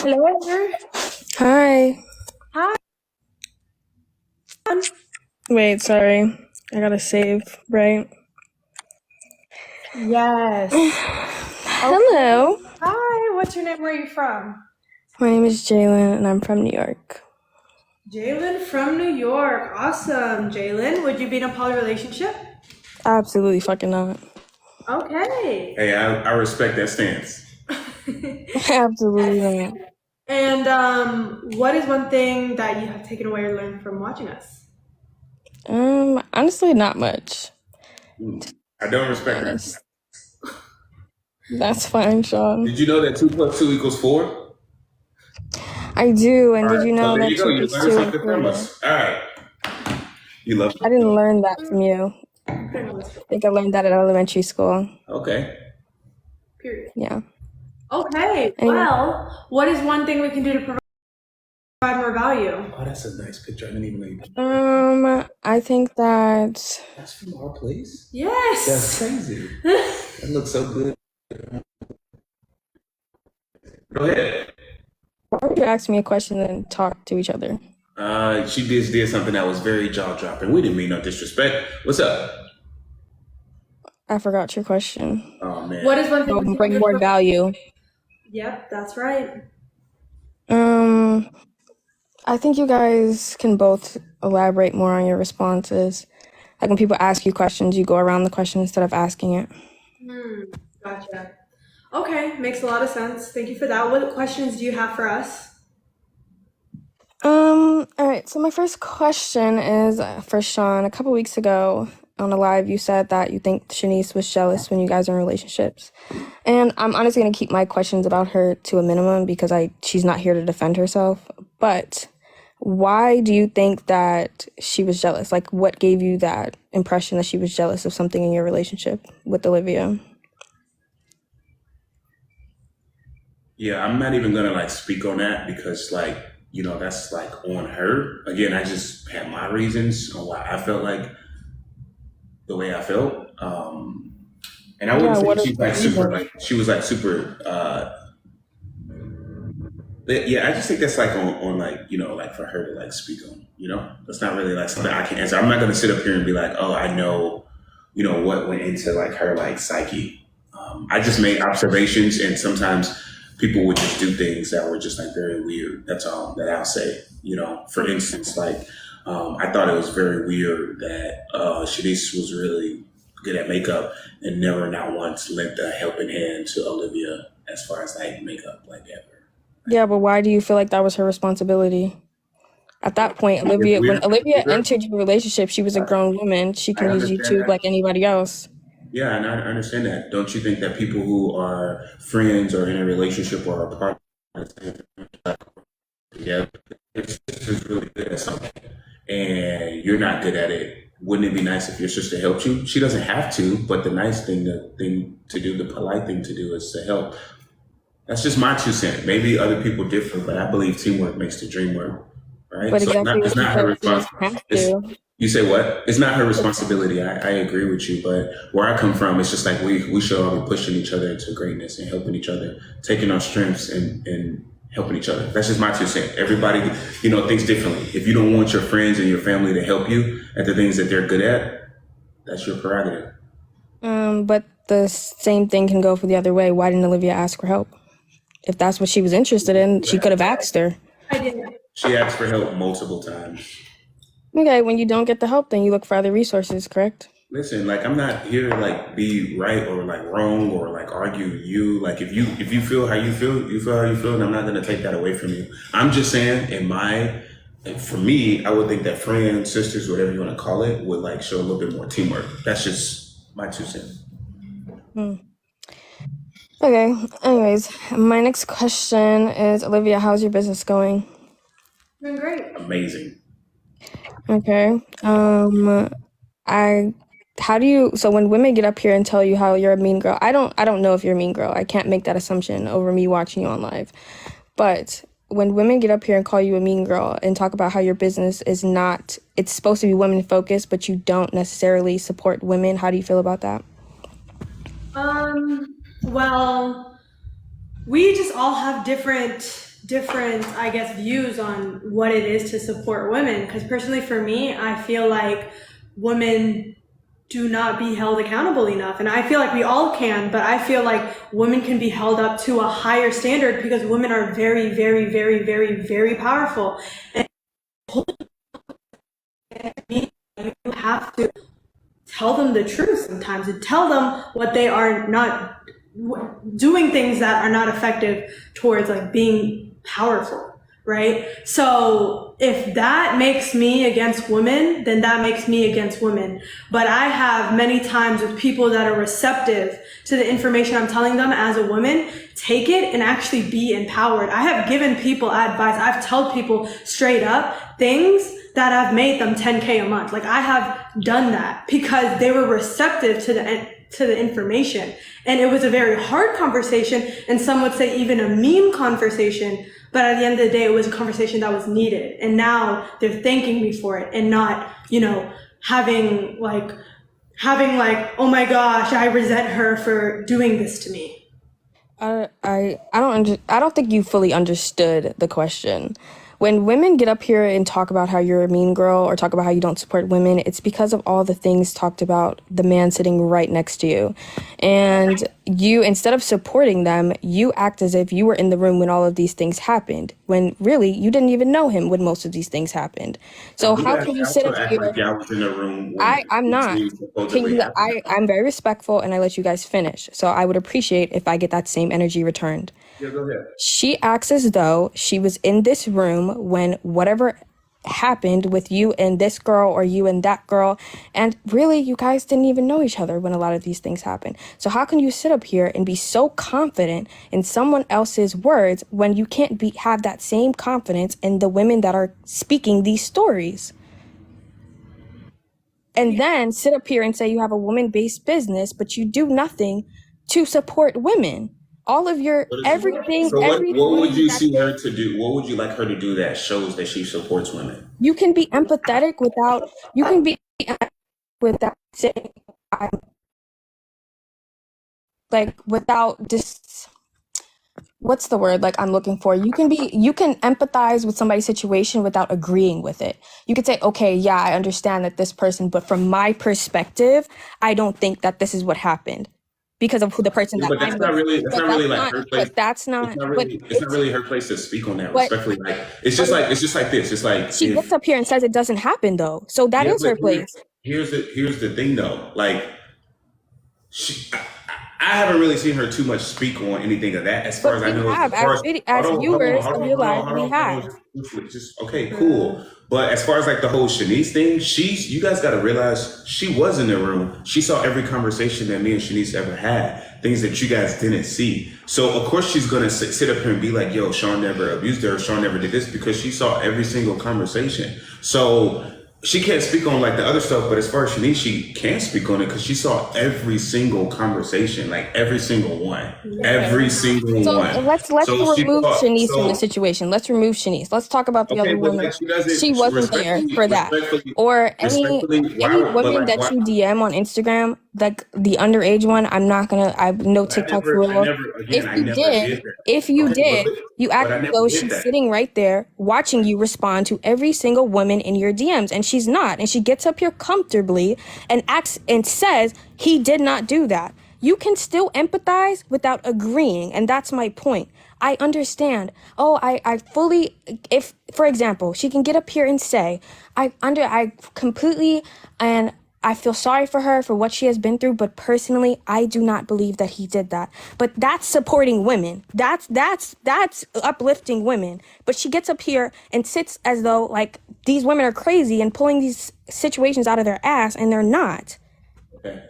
Hello. Hi. Hi. Wait, sorry. I gotta save, right? Yes. Hello. Hi. What's your name? Where are you from? My name is Jalen and I'm from New York. Jalen from New York. Awesome. Jalen, would you be in a poly relationship? Absolutely fucking not. Okay. Hey, I respect that stance. Absolutely not. And what is one thing that you have taken away or learned from watching us? Honestly, not much. I don't respect that. Honest. That's fine, Sean. Did you know that 2 plus 2 equals 4? I do, and All did right, you so know there that you go. 2 You plus learned 2 is something from 4? us. All right. You love I didn't learn that from you. Pretty I much. think I learned that at elementary school. Okay. Period. Yeah. Okay. Anyway. Well, what is one thing we can do to provide more value? Oh, that's a nice picture. I didn't even know you did that. I think that... That's from our place? Yes. That's crazy. That looks so good. Go ahead. Why would you ask me a question and then talk to each other? She just did something that was very jaw-dropping. We didn't mean no disrespect. What's up? I forgot your question. Oh, man. What is one thing we can Bring do more to value. Yep, that's right. I think you guys can both elaborate more on your responses. Like when people ask you questions, you go around the question instead of asking it. Gotcha. Okay, makes a lot of sense. Thank you for that. What questions do you have for us? All right. So my first question is for Sean. A couple weeks ago on a live, you said that you think Shanice was jealous when you guys are in relationships. And I'm honestly gonna keep my questions about her to a minimum because she's not here to defend herself. But why do you think that she was jealous? Like, what gave you that impression that she was jealous of something in your relationship with Olivia? Yeah, I'm not even gonna like speak on that because that's like on her. Again, I just had my reasons on why I felt like the way I felt. And I Yeah, wouldn't say what are she's the like super reasons? like she was like super yeah, I just think that's like on like, like for her to like speak on. That's not really like something I can answer. I'm not gonna sit up here and be like, oh, I know, what went into like her like psyche. I just made observations and sometimes people would just do things that were just like very weird. That's all that I'll say. For instance, like I thought it was very weird that Shanice was really good at makeup and never not once lent a helping hand to Olivia as far as like makeup, like ever. Yeah, but why do you feel like that was her responsibility? At that point, when Olivia entered your relationship, she was a grown woman. She I can use understand YouTube that. like anybody else. Yeah, and I understand that. Don't you think that people who are friends or in a relationship or a partner together, if your sister's really good at something and you're not good at it, wouldn't it be nice if your sister helped you? She doesn't have to, but the nice thing, the thing to do, the polite thing to do is to help. That's just my 2 cents. Maybe other people differ, but I believe teamwork makes the dream work, right? But So exactly it's what you not her said, she doesn't responsibility. have to. You say what? It's not her responsibility. I agree with you, but where I come from, it's just like we should all be pushing each other into greatness and helping each other, taking our strengths and helping each other. That's just my 2 cents. Everybody, thinks differently. If you don't want your friends and your family to help you at the things that they're good at, that's your prerogative. But the same thing can go for the other way. Why didn't Olivia ask for help? If that's what she was interested in, she could have asked her. I didn't. She asked for help multiple times. Okay, when you don't get the help, then you look for other resources, correct? Listen, like I'm not here to like be right or like wrong or like argue with you. Like if you feel how you feel, you feel how you feel, and I'm not gonna take that away from you. I'm just saying, for me, I would think that friends, sisters, whatever you want to call it, would like show a little bit more teamwork. That's just my 2 cents. Okay, anyways, my next question is, Olivia, how's your business going? Doing great. Amazing. Okay. So when women get up here and tell you how you're a mean girl, I don't know if you're a mean girl. I can't make that assumption over me watching you on live. But when women get up here and call you a mean girl and talk about how your business is not, it's supposed to be women focused, but you don't necessarily support women, how do you feel about that? Well, we just all have different different, I guess, views on what it is to support women. Because personally, for me, I feel like women do not be held accountable enough. And I feel like we all can, but I feel like women can be held up to a higher standard because women are very, very, very, very, very powerful. And you have to tell them the truth sometimes and tell them what they are not doing, things that are not effective towards like being powerful, right? So if that makes me against women, then that makes me against women. But I have many times with people that are receptive to the information I'm telling them as a woman, take it and actually be empowered. I have given people advice. I've told people straight up things that have made them 10K a month. Like I have done that because they were receptive to the information. And it was a very hard conversation, and some would say even a mean conversation, but at the end of the day, it was a conversation that was needed. And now they're thanking me for it and not, having like, oh my gosh, I resent her for doing this to me. I don't think you fully understood the question. When women get up here and talk about how you're a mean girl or talk about how you don't support women, it's because of all the things talked about the man sitting right next to you. And you, instead of supporting them, you act as if you were in the room when all of these things happened, when really you didn't even know him when most of these things happened. So how can you sit up here? Like I was in the room when I'm not. I'm very respectful and I let you guys finish. So I would appreciate if I get that same energy returned. Yeah, go ahead. She acts as though she was in this room when whatever happened with you and this girl or you and that girl, and really you guys didn't even know each other when a lot of these things happened. So how can you sit up here and be so confident in someone else's words when you can't have that same confidence in the women that are speaking these stories? And then sit up here and say you have a woman-based business, but you do nothing to support women. All of your everything. So everything what would you see her to do? What would you like her to do that shows that she supports women? You can be empathetic without. You can be without saying, without just. What's the word like I'm looking for? You can empathize with somebody's situation without agreeing with it. You could say, okay, yeah, I understand that this person, but from my perspective, I don't think that this is what happened because of who the person that But that's I'm not with. really that's But not that's really like not. her place. But that's not. It's not really her place to speak on that. But Respectfully, like it's just like this. It's like she gets up here and says it doesn't happen though. So that is her place. Here's the thing though. Like I haven't really seen her too much speak on anything of that. As far as I know, as viewers of your live, we have. Just okay, cool. But as far as like the whole Shanice thing, you guys got to realize she was in the room. She saw every conversation that me and Shanice ever had, things that you guys didn't see. So of course she's gonna sit up here and be like, "Yo, Sean never abused her. Sean never did this," because she saw every single conversation. So she can't speak on like the other stuff, but as far as Shanice, she can speak on it because she saw every single conversation, like every single one, every single one. So let's remove Shanice from the situation. Let's remove Shanice. Let's talk about the other woman. She wasn't there for that. Or any women that you DM on Instagram, like the underage one. I'm not gonna. I know TikTok rule. If you did, you act as though she's sitting right there watching you respond to every single woman in your DMs, and she's not. And she gets up here comfortably and acts and says he did not do that. You can still empathize without agreeing, and that's my point. I understand. I fully, if, for example, she can get up here and say, I completely, and I feel sorry for her for what she has been through, but personally, I do not believe that he did that. But that's supporting women. That's uplifting women. But she gets up here and sits as though like these women are crazy and pulling these situations out of their ass, and they're not. Okay.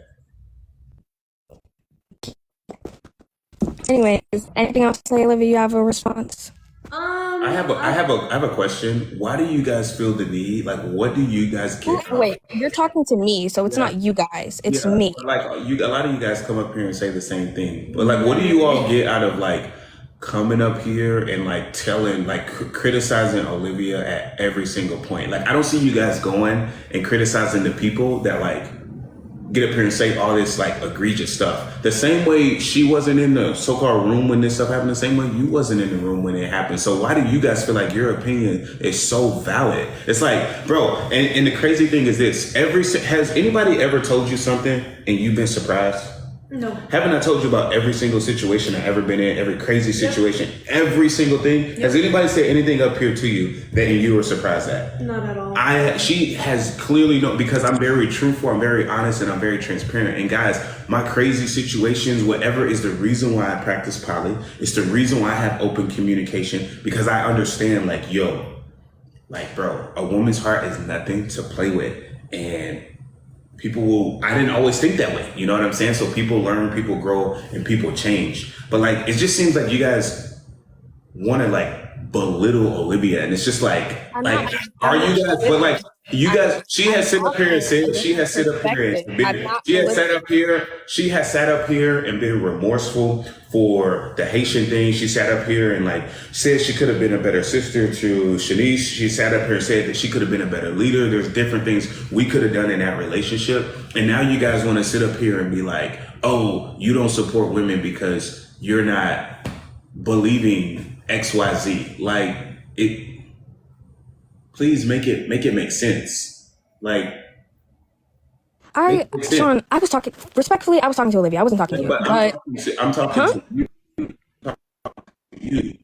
Anyways, anything else to say, Olivia? You have a response? I have a question. Why do you guys feel the need? Like, what do you guys get from? Wait, you're talking to me, so it's not you guys. It's me. Like a lot of you guys come up here and say the same thing, but like, what do you all get out of like coming up here and like telling, like criticizing Olivia at every single point? Like, I don't see you guys going and criticizing the people that like get up here and say all this like egregious stuff. The same way she wasn't in the so-called room when this stuff happened, the same way you wasn't in the room when it happened. So why do you guys feel like your opinion is so valid? It's like, bro, and the crazy thing is this, has anybody ever told you something and you've been surprised? No. Haven't I told you about every single situation I've ever been in, every crazy situation, every single thing? Yep. Has anybody said anything up here to you that you were surprised at? Not at all. She has clearly known, because I'm very truthful, I'm very honest, and I'm very transparent. And guys, my crazy situations, whatever, is the reason why I practice poly. It's the reason why I have open communication, because I understand, like, yo, like, bro, a woman's heart is nothing to play with. And I didn't always think that way. You know what I'm saying? So people learn, people grow, and people change. But like, it just seems like you guys want to like belittle Olivia. And it's just like, are you guys, but like, you guys, she has sat up here and said, she has sat up here and been remorseful for the Haitian thing. She sat up here and like said she could have been a better sister to Shanice. She sat up here and said that she could have been a better leader. There's different things we could have done in that relationship. And now you guys want to sit up here and be like, oh, you don't support women because you're not believing XYZ. Like, please make it make sense. Like, Sean, I was talking to Olivia. I wasn't talking to you. But I'm talking to you.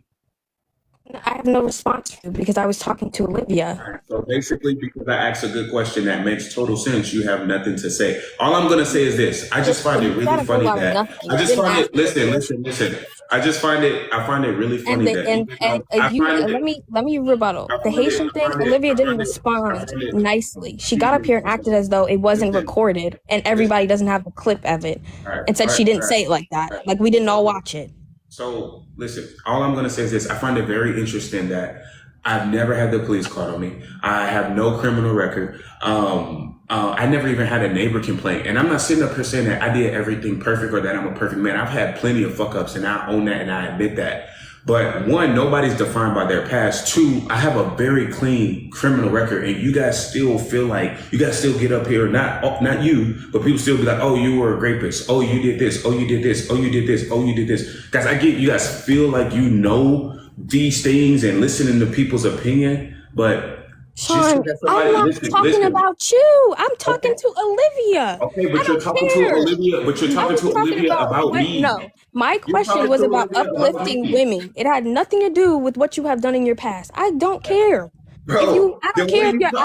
I have no response to you because I was talking to Olivia. So basically, because I asked a good question that makes total sense, you have nothing to say. All I'm going to say is this. I just find it really funny that I just find it, listen. I find it really funny let me rebuttal. The Haitian thing, Olivia didn't respond nicely. She got up here and acted as though it wasn't recorded and everybody doesn't have a clip of it and said she didn't say it like that. Like, we didn't all watch it. So listen, all I'm going to say is this. I find it very interesting that I've never had the police called on me. I have no criminal record. I never even had a neighbor complaint. And I'm not sitting up here saying that I did everything perfect or that I'm a perfect man. I've had plenty of fuck ups and I own that and I admit that. But one, nobody's defined by their past. Two, I have a very clean criminal record, and you guys still feel like you guys still get up here, not you, but people still be like, oh, you were a rapist. Oh, you did this. Oh, you did this. Oh, you did this. Oh, you did this. Guys, I get you guys feel like you know these things and listening to people's opinion, but Sean, I'm not talking about you. I'm talking to Olivia. Okay, but you're talking to Olivia. But you're talking to Olivia about me. No, my question was about uplifting women. It had nothing to do with what you have done in your past. I don't care. Bro, I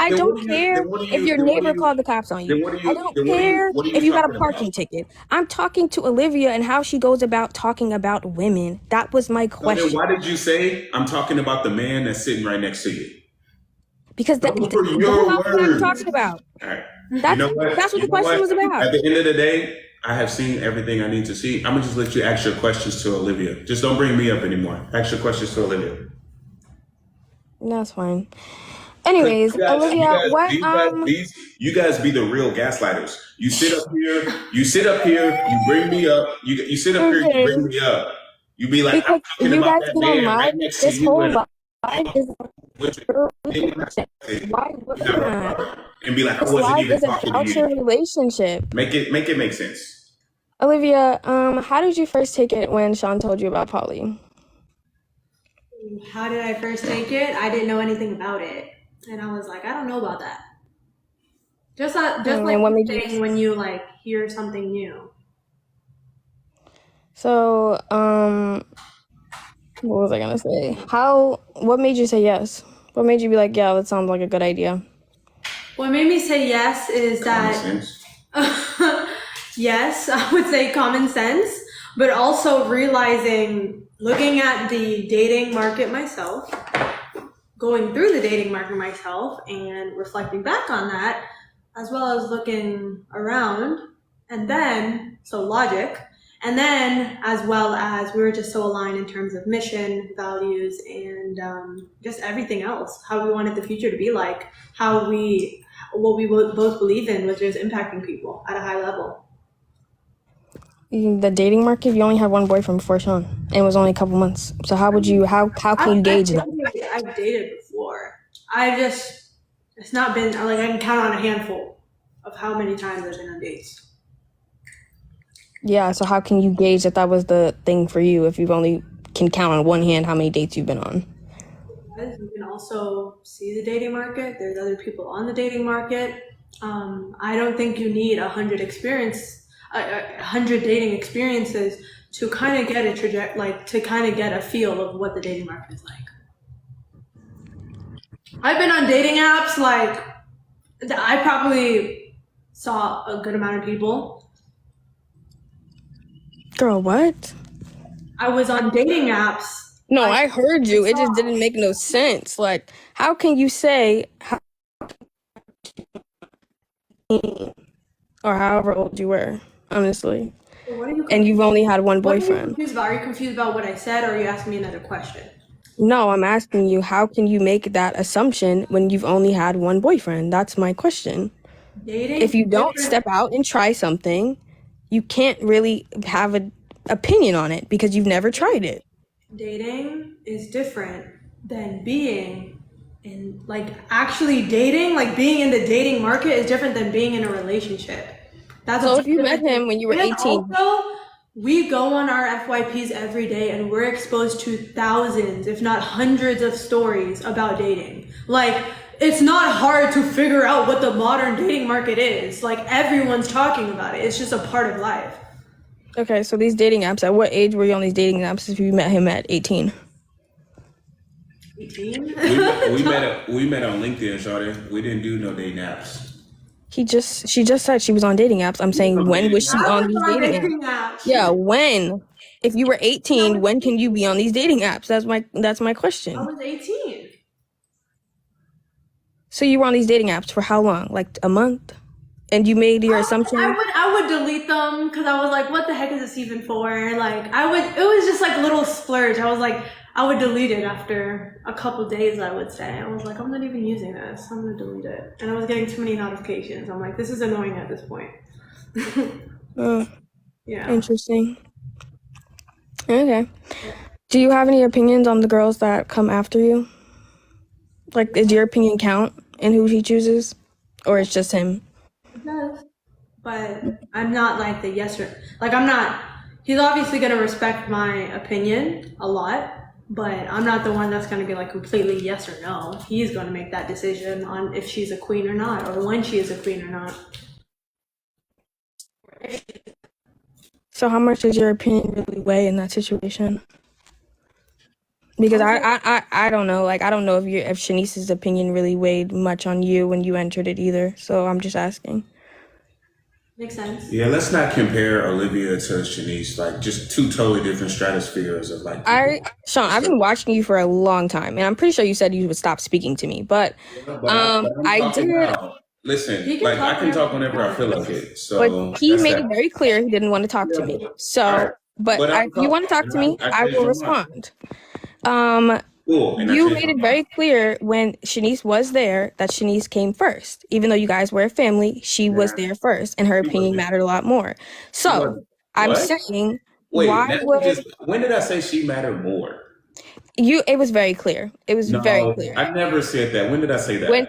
don't care if your neighbor called the cops on you. I don't care if you got a parking ticket. I'm talking to Olivia and how she goes about talking about women. That was my question. Then why did you say I'm talking about the man that's sitting right next to you? Because that's what I'm talking about. All right. That's what the question was about. At the end of the day, I have seen everything I need to see. I'm gonna just let you ask your questions to Olivia. Just don't bring me up anymore. Ask your questions to Olivia. That's fine. Anyways, Olivia, you guys be the real gaslighters. You sit up here, you bring me up. You sit up here, you bring me up. You be like, because I'm talking about that man right next to you. Why would not? And be like, I wasn't even talking to you. Relationship. Make it make sense. Olivia, how did you first take it when Sean told you about poly? How did I first take it? I didn't know anything about it, and I was like, I don't know about that. Just like when you like hear something new. So, what was I gonna say? What made you say yes? What made you be like, yeah, that sounds like a good idea? What made me say yes is that, yes, I would say common sense, but also realizing, looking at the dating market myself, going through the dating market myself and reflecting back on that, as well as looking around, and then, so logic, and then as well as we were just so aligned in terms of mission, values, and just everything else, how we wanted the future to be like, what we both believe in, which is impacting people at a high level. The dating market, you only had one boyfriend before Sean, and it was only a couple months. So how can you gauge that? I've dated before. It's not been, like, I can count on a handful of how many times I've been on dates. Yeah, so how can you gauge that that was the thing for you if you've only can count on one hand how many dates you've been on? Because you can also see the dating market. There's other people on the dating market. I don't think you need 100 dating experiences to kind of get to kind of get a feel of what the dating market is like. I've been on dating apps, like, I probably saw a good amount of people. Girl, what? I was on dating apps. No, I heard you. It just didn't make no sense. Like, how can you say or however old you were, honestly, What are you and you've only had one What are you boyfriend? confused about? Are you confused about what I said, or are you asking me another question? No, I'm asking you, how can you make that assumption when you've only had one boyfriend? That's my question. Dating. If you don't step out and try something, you can't really have an opinion on it because you've never tried it. Dating is different than being in, like, actually dating. Like, being in the dating market is different than being in a relationship. That's So a if you met him when you were And 18, also, we go on our FYPs every day and we're exposed to thousands, if not hundreds of stories about dating. Like, it's not hard to figure out what the modern dating market is. Like, everyone's talking about it. It's just a part of life. okay, so these dating apps, at what age were you on these dating apps if you met him at 18? 18? We met on LinkedIn, Shawty. We didn't do no dating apps. She just said she was on dating apps. I'm saying, when was she on these dating apps? Yeah, when? If you were 18, when can you be on these dating apps? That's my question. I was 18. So you were on these dating apps for how long? Like a month? And you made your assumption? I would delete them because I was like, what the heck is this even for? Like, it was just like a little splurge. I was like, I would delete it after a couple days, I would say. I was like, I'm not even using this. I'm going to delete it. And I was getting too many notifications. I'm like, this is annoying at this point. Yeah. Interesting. Okay. Do you have any opinions on the girls that come after you? Like, does your opinion count in who he chooses? Or it's just him? It does. But I'm not like the yes or, like, I'm not, he's obviously going to respect my opinion a lot, but I'm not the one that's going to be like completely yes or no. He's going to make that decision on if she's a queen or not, or when she is a queen or not. So how much does your opinion really weigh in that situation? Because I don't know. Like, I don't know if Shanice's opinion really weighed much on you when you entered it either. So I'm just asking. Makes sense. Yeah, let's not compare Olivia to Shanice. Like, just two totally different stratospheres of like. Sean, I've been watching you for a long time, and I'm pretty sure you said you would stop speaking to me, but I did. Listen, like, I can talk whenever I feel like it. So, but he made it very clear he didn't want to talk to me. So, but if you want to talk to me, I will respond. You made it very clear when Shanice was there that Shanice came first. Even though you guys were a family, she was there first, and her opinion mattered a lot more. So I'm saying, when did I say she mattered more? It was very clear. It was very clear. I never said that. When did I say that? Wait,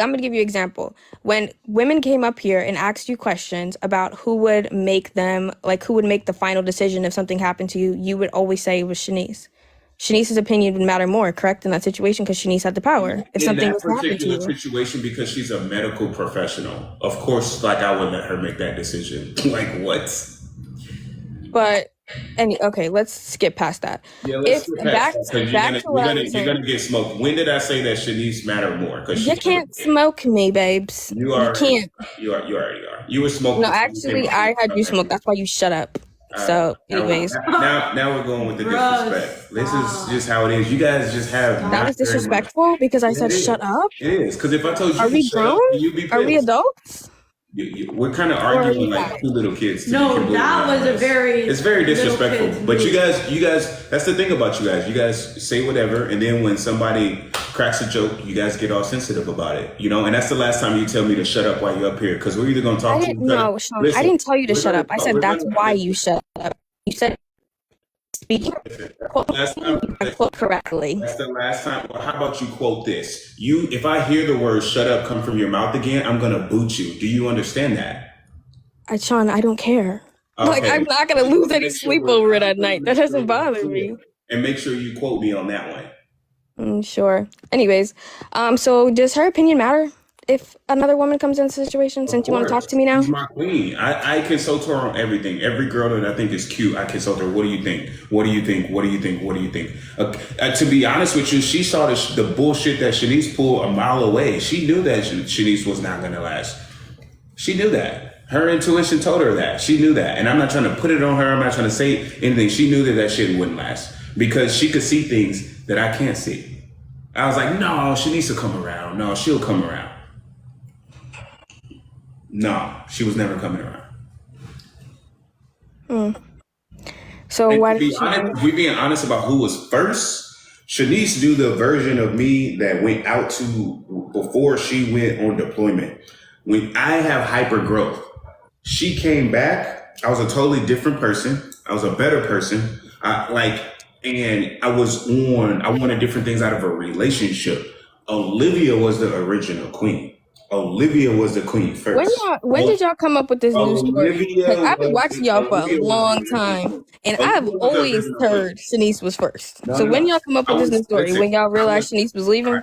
I'm gonna give you an example. When women came up here and asked you questions about who would make the final decision if something happened to you, you would always say it was Shanice. Shanice's opinion would matter more, correct, in that situation, because Shanice had the power. If something was happening to you. In that particular situation, because she's a medical professional, of course, like, I would let her make that decision. Like, what? But okay, let's skip past that. Yeah, let's skip past that, because you're gonna get smoked. When did I say that Shanice mattered more? Because you can't smoke me, babes. You can't. You already are. You were smoking. No, actually, I had you smoke. That's why you shut up. So, anyways, now we're going with the disrespect. This is just how it is. You guys just have. That was disrespectful because I said shut up. It is, because if I told you, are we grown? You'd be pissed. Are we adults? We're kind of arguing like two little kids. No, that was it's very disrespectful. But you guys, that's the thing about you guys. You guys say whatever, and then when somebody cracks a joke, you guys get all sensitive about it, and that's the last time you tell me to shut up while you're up here, because we're either going to talk to you. No, Sean, listen, I didn't tell you to shut up. I said that's why you shut up. You said speak. Quote correctly. That's the last time. Well, how about you quote this? If I hear the word "shut up" come from your mouth again, I'm gonna boot you. Do you understand that? Sean, I don't care. Like, I'm Okay. not gonna lose any Make sure sleep over it at night. That doesn't we're bother clear. me. And make sure you quote me on that one. Sure. Anyways, so does her opinion matter if another woman comes into the situation? Of Since you want to talk course, to me now? she's my queen. I consult her on everything. Every girl that I think is cute, I consult her. What do you think? What do you think? What do you think? What do you think? To be honest with you, she saw the bullshit that Shanice pulled a mile away. She knew that Shanice was not going to last. She knew that. Her intuition told her that. She knew that. And I'm not trying to put it on her. I'm not trying to say anything. She knew that shit wouldn't last because she could see things that I can't see. I was like, no, she needs to come around. No, she'll come around. No, she was never coming around. So And why to did be honest, if we're being honest about who was first, Shanice knew the version of me that went out to before she went on deployment. When I have hyper growth, she came back. I was a totally different person. I was a better person. And I wanted different things out of a relationship. Olivia was the original queen. Olivia was the queen first. when did y'all come up with this new story? Because I've been watching y'all for a Olivia was long the time, original. and I've Olivia was the always original queen. heard Shanice was first. No, So no, when no. y'all come up with this new story, when y'all realized Shanice was leaving? All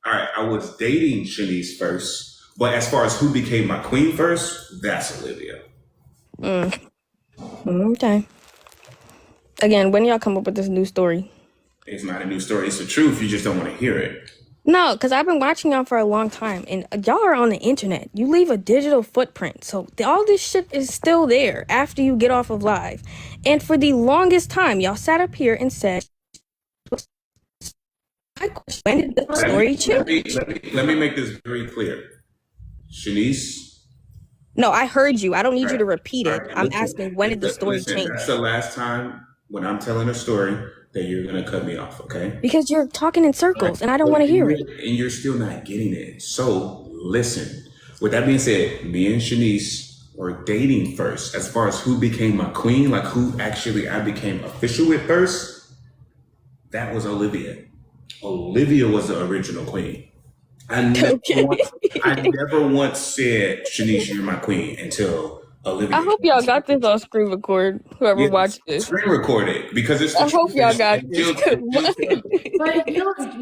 right, I was dating Shanice first, but as far as who became my queen first, that's Olivia. Okay. Again, when y'all come up with this new story? It's not a new story. It's the truth. You just don't want to hear it. No, because I've been watching y'all for a long time, and y'all are on the internet. You leave a digital footprint, so all this shit is still there after you get off of live. And for the longest time, y'all sat up here and said, when did the story change? Let me make this very clear. Shanice. No, I heard you. I don't need you to repeat it. I'm Listen, asking, when did the story change? that's the last time when I'm telling a story that you're going to cut me off, okay? Because you're talking in circles, and I don't want to hear it. And you're still not getting it. So listen. With that being said, me and Shanice were dating first. As far as who became my queen, like who actually I became official with first, that was Olivia. Olivia was the original queen. I never once said, Shanice, you're my queen until Olivia. I hope y'all got this on screen record, whoever watched this. Screen recorded because it's the I hope y'all got this. But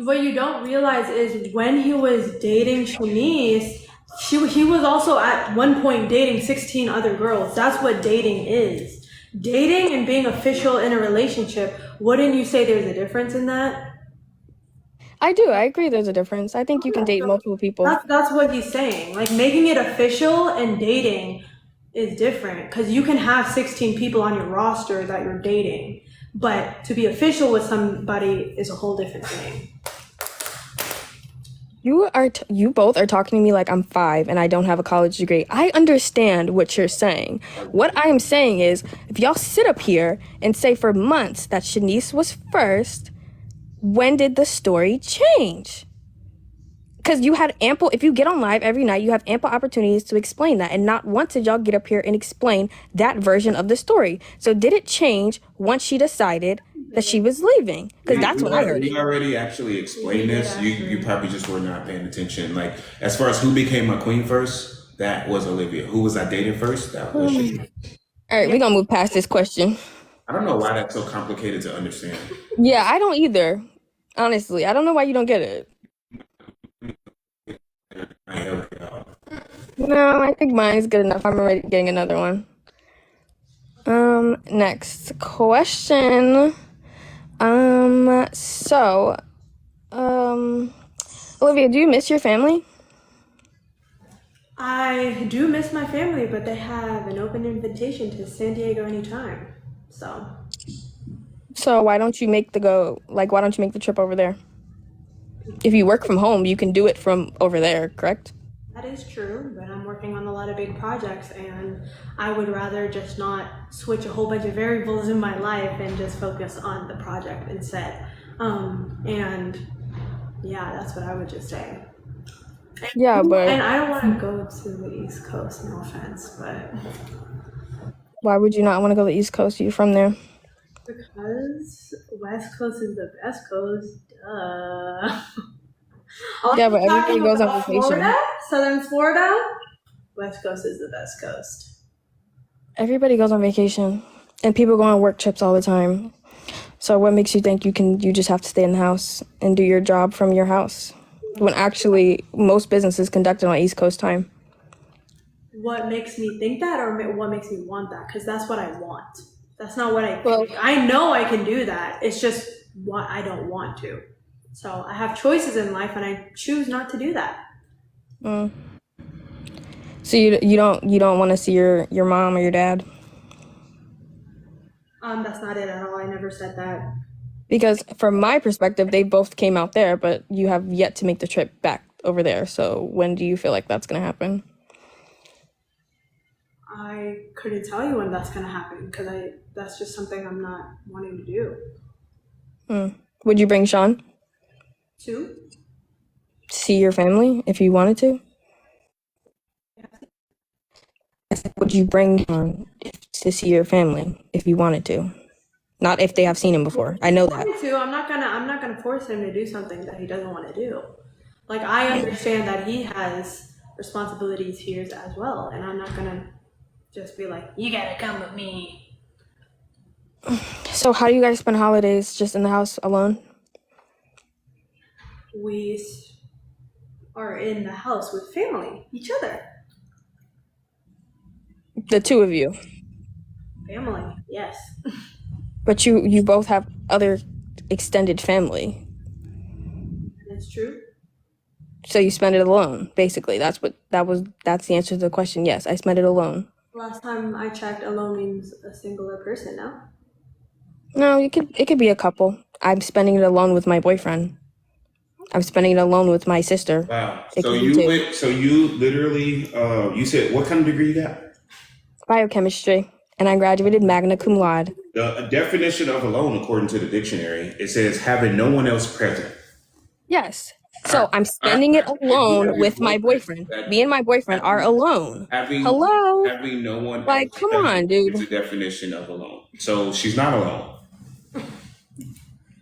what you don't realize is when he was dating Shanice, he was also at one point dating 16 other girls. That's what dating is. Dating and being official in a relationship, wouldn't you say there's a difference in that? I do. I agree there's a difference. I think you can date multiple people. That's what he's saying. Like making it official and dating is different because you can have 16 people on your roster that you're dating, but to be official with somebody is a whole different thing. You both are talking to me like I'm 5 and I don't have a college degree. I understand what you're saying. What I am saying is, if y'all sit up here and say for months that Shanice was first, when did the story change? Because you had ample, if you get on live every night, you have ample opportunities to explain that. And not once did y'all get up here and explain that version of the story. So did it change once she decided that she was leaving? Because that's when I heard it. You already actually explained this. You probably just were not paying attention. Like, as far as who became my queen first, that was Olivia. Who was I dating first? That was she. All right, we're going to move past this question. I don't know why that's so complicated to understand. Yeah, I don't either. Honestly, I don't know why you don't get it. No, I think mine's good enough. I'm already getting another one. Next question. Olivia, do you miss your family? I do miss my family, but they have an open invitation to San Diego anytime. So why don't you make the trip over there? If you work from home, you can do it from over there, correct? That is true, but I'm working on a lot of big projects and I would rather just not switch a whole bunch of variables in my life and just focus on the project instead. And yeah, that's what I would just say. Yeah, but... And I don't want to go to the East Coast, no offense, but... Why would you not want to go to the East Coast? Are you from there? Because West Coast is the best coast, duh. Yeah, but everybody goes on vacation. Florida, Southern Florida, West Coast is the best coast. Everybody goes on vacation, and people go on work trips all the time. So what makes you think you just have to stay in the house and do your job from your house? When actually most businesses conducted on East Coast time. What makes me think that, or what makes me want that? Because that's what I want. That's not what I Well- think. I know I can do that. It's just what I don't want to. So I have choices in life, and I choose not to do that. So you don't want to see your mom or your dad? That's not it at all. I never said that. Because from my perspective, they both came out there, but you have yet to make the trip back over there. So when do you feel like that's gonna happen? I couldn't tell you when that's gonna happen because that's just something I'm not wanting to do. Would you bring Sean Two? to see your family if you wanted to? Would you bring Sean to see your family if you wanted to? Not if they have seen him before. I know that. I'm not gonna force him to do something that he doesn't want to do. Like, I understand that he has responsibilities here as well, and I'm not gonna just be like, you gotta come with me. So how do you guys spend holidays? Just in the house alone? We are in the house with family, each other. The two of you. Family, yes. But you both have other extended family. That's true. So you spend it alone, basically. That's the answer to the question. Yes, I spend it alone. Last time I checked, alone means a singular person, no? No, it could be a couple. I'm spending it alone with my boyfriend. I'm spending it alone with my sister. Wow. It So could be you two. went. So you literally. You said what kind of degree you got? Biochemistry, and I graduated magna cum laude. The definition of alone, according to the dictionary, it says having no one else present. Yes. So I'm spending it alone with my boyfriend. Me and my boyfriend are alone. Hello? Having no one Like, else come present on, dude. is the definition of alone. So she's not alone.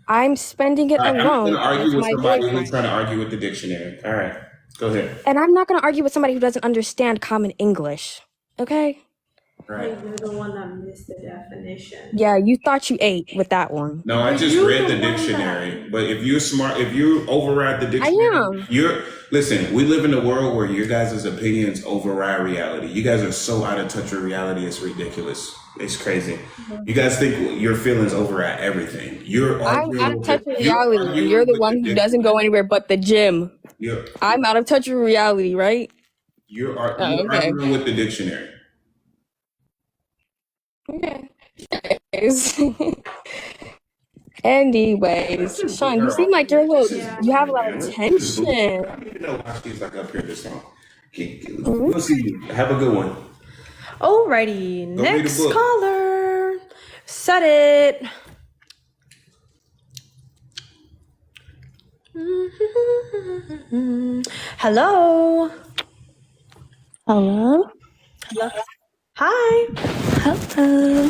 I'm spending it All right, I'm alone going to argue with with my somebody who's boyfriend. trying to argue with the dictionary. All right, go ahead. And I'm not going to argue with somebody who doesn't understand common English. Okay? All right. You're the one that missed the definition. Yeah, you thought you ate with that one. No, I just You're read the the one dictionary. But if you're smart, if you override the dictionary, am. listen, we live in a world where your guys' opinions override reality. You guys are so out of touch with reality, it's ridiculous. It's crazy. You guys think your feelings override everything. I'm out of touch with reality, and you're the one who doesn't go anywhere but the gym. I'm out of touch with reality, right? You're okay. arguing with the dictionary. Okay. Anyways, Sean, you seem like you have a lot of tension. I don't even know why she's like up here this long. We'll see you. Have a good one. Alrighty, Go read a next book. caller. Said it. Hello. Hello? Hi. Hello.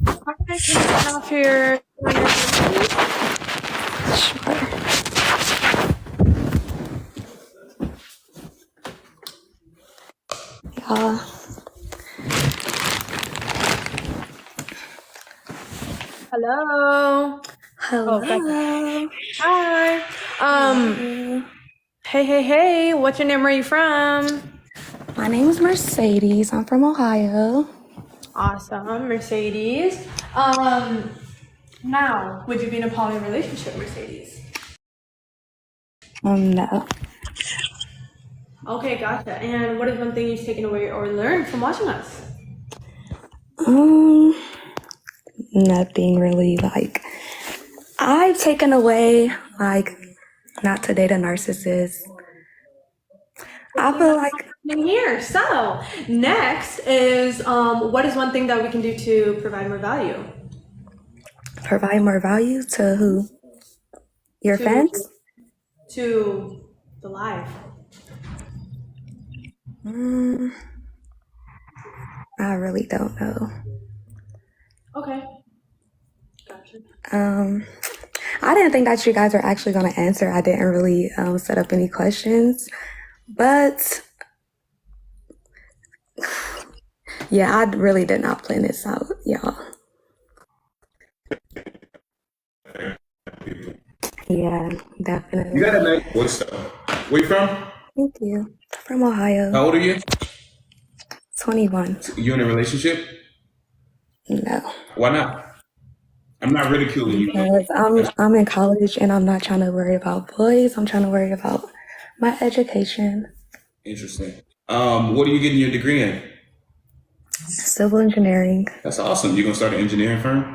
Hi, can you turn off your Y'all. Hello. Hello. Hi. Hey. What's your name? Where are you from? My name is Mercedes. I'm from Ohio. Awesome, Mercedes. Now, would you be in a poly relationship, Mercedes? No. Okay, gotcha. And what is one thing you've taken away or learned from watching us? Nothing really. Like, I've taken away, like, not to date a narcissist. I feel like In here. So, next is what is one thing that we can do to provide more value? provide more value to who? Your fans? To the live. I really don't know. Okay. Gotcha. I didn't think that you guys were actually going to answer. I didn't really set up any questions, but Yeah, I really did not plan this out, y'all. Yeah, You definitely. got a nice voice though. Where you from? Thank you. From Ohio, How old are you? 21. You in a relationship? No, Why not? I'm not ridiculing you. because I'm in college and I'm not trying to worry about boys. I'm trying to worry about my education. Interesting. What are you getting your degree in? Civil engineering, That's awesome. You gonna start an engineering firm?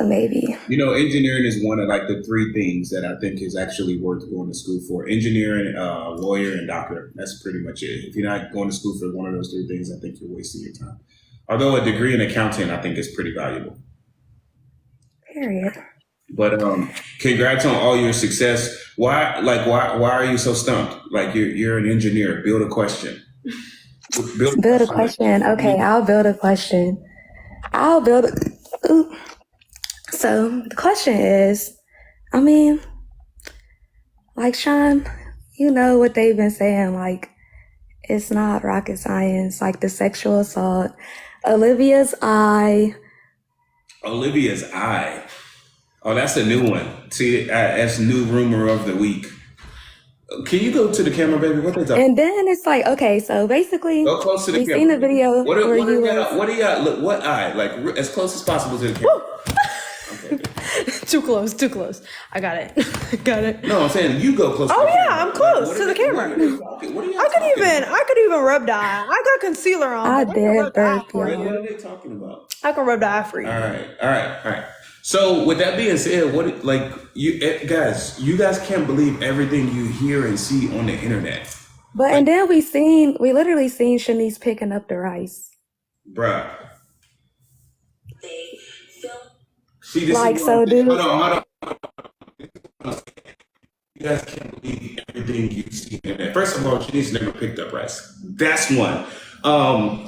maybe. You know, engineering is one of like the three things that I think is actually worth going to school for. Engineering, lawyer, and doctor. That's pretty much it. If you're not going to school for one of those three things, I think you're wasting your time. Although a degree in accounting, I think is pretty valuable. Period. But congrats on all your success. Why are you so stumped? Like you're an engineer. Build a question. Build a question. Okay, I'll build a question. Ooh. So the question is, I mean, like Sean, you know what they've been saying, like it's not rocket science, like the sexual assault. Olivia's eye. Oh, that's a new one. See, that's new rumor of the week. Can you go to the camera, baby? What they talking? And then it's like, okay, so basically, Go close to the we camera. seen the video What where do you you got? was, What do you got? Look, what eye? Like as close as possible to the camera. Okay. Too close. I got it. Got it. No, I'm saying you go close. Oh to the yeah, camera. I'm close What to are the they- camera. What are you talking? What are y'all I talking about? could even rub the eye. I got concealer on. I but can did rub the eye burp, for y'all. What you. are they talking about? I can rub the eye for you. All right. So with that being said, you guys can't believe everything you hear and see on the internet, But and then we literally seen Shanice picking up the rice. bruh. See, this Like, is so, dude. Hold on. You guys can't believe everything you see on the internet. First of all, Shanice never picked up rice. That's one.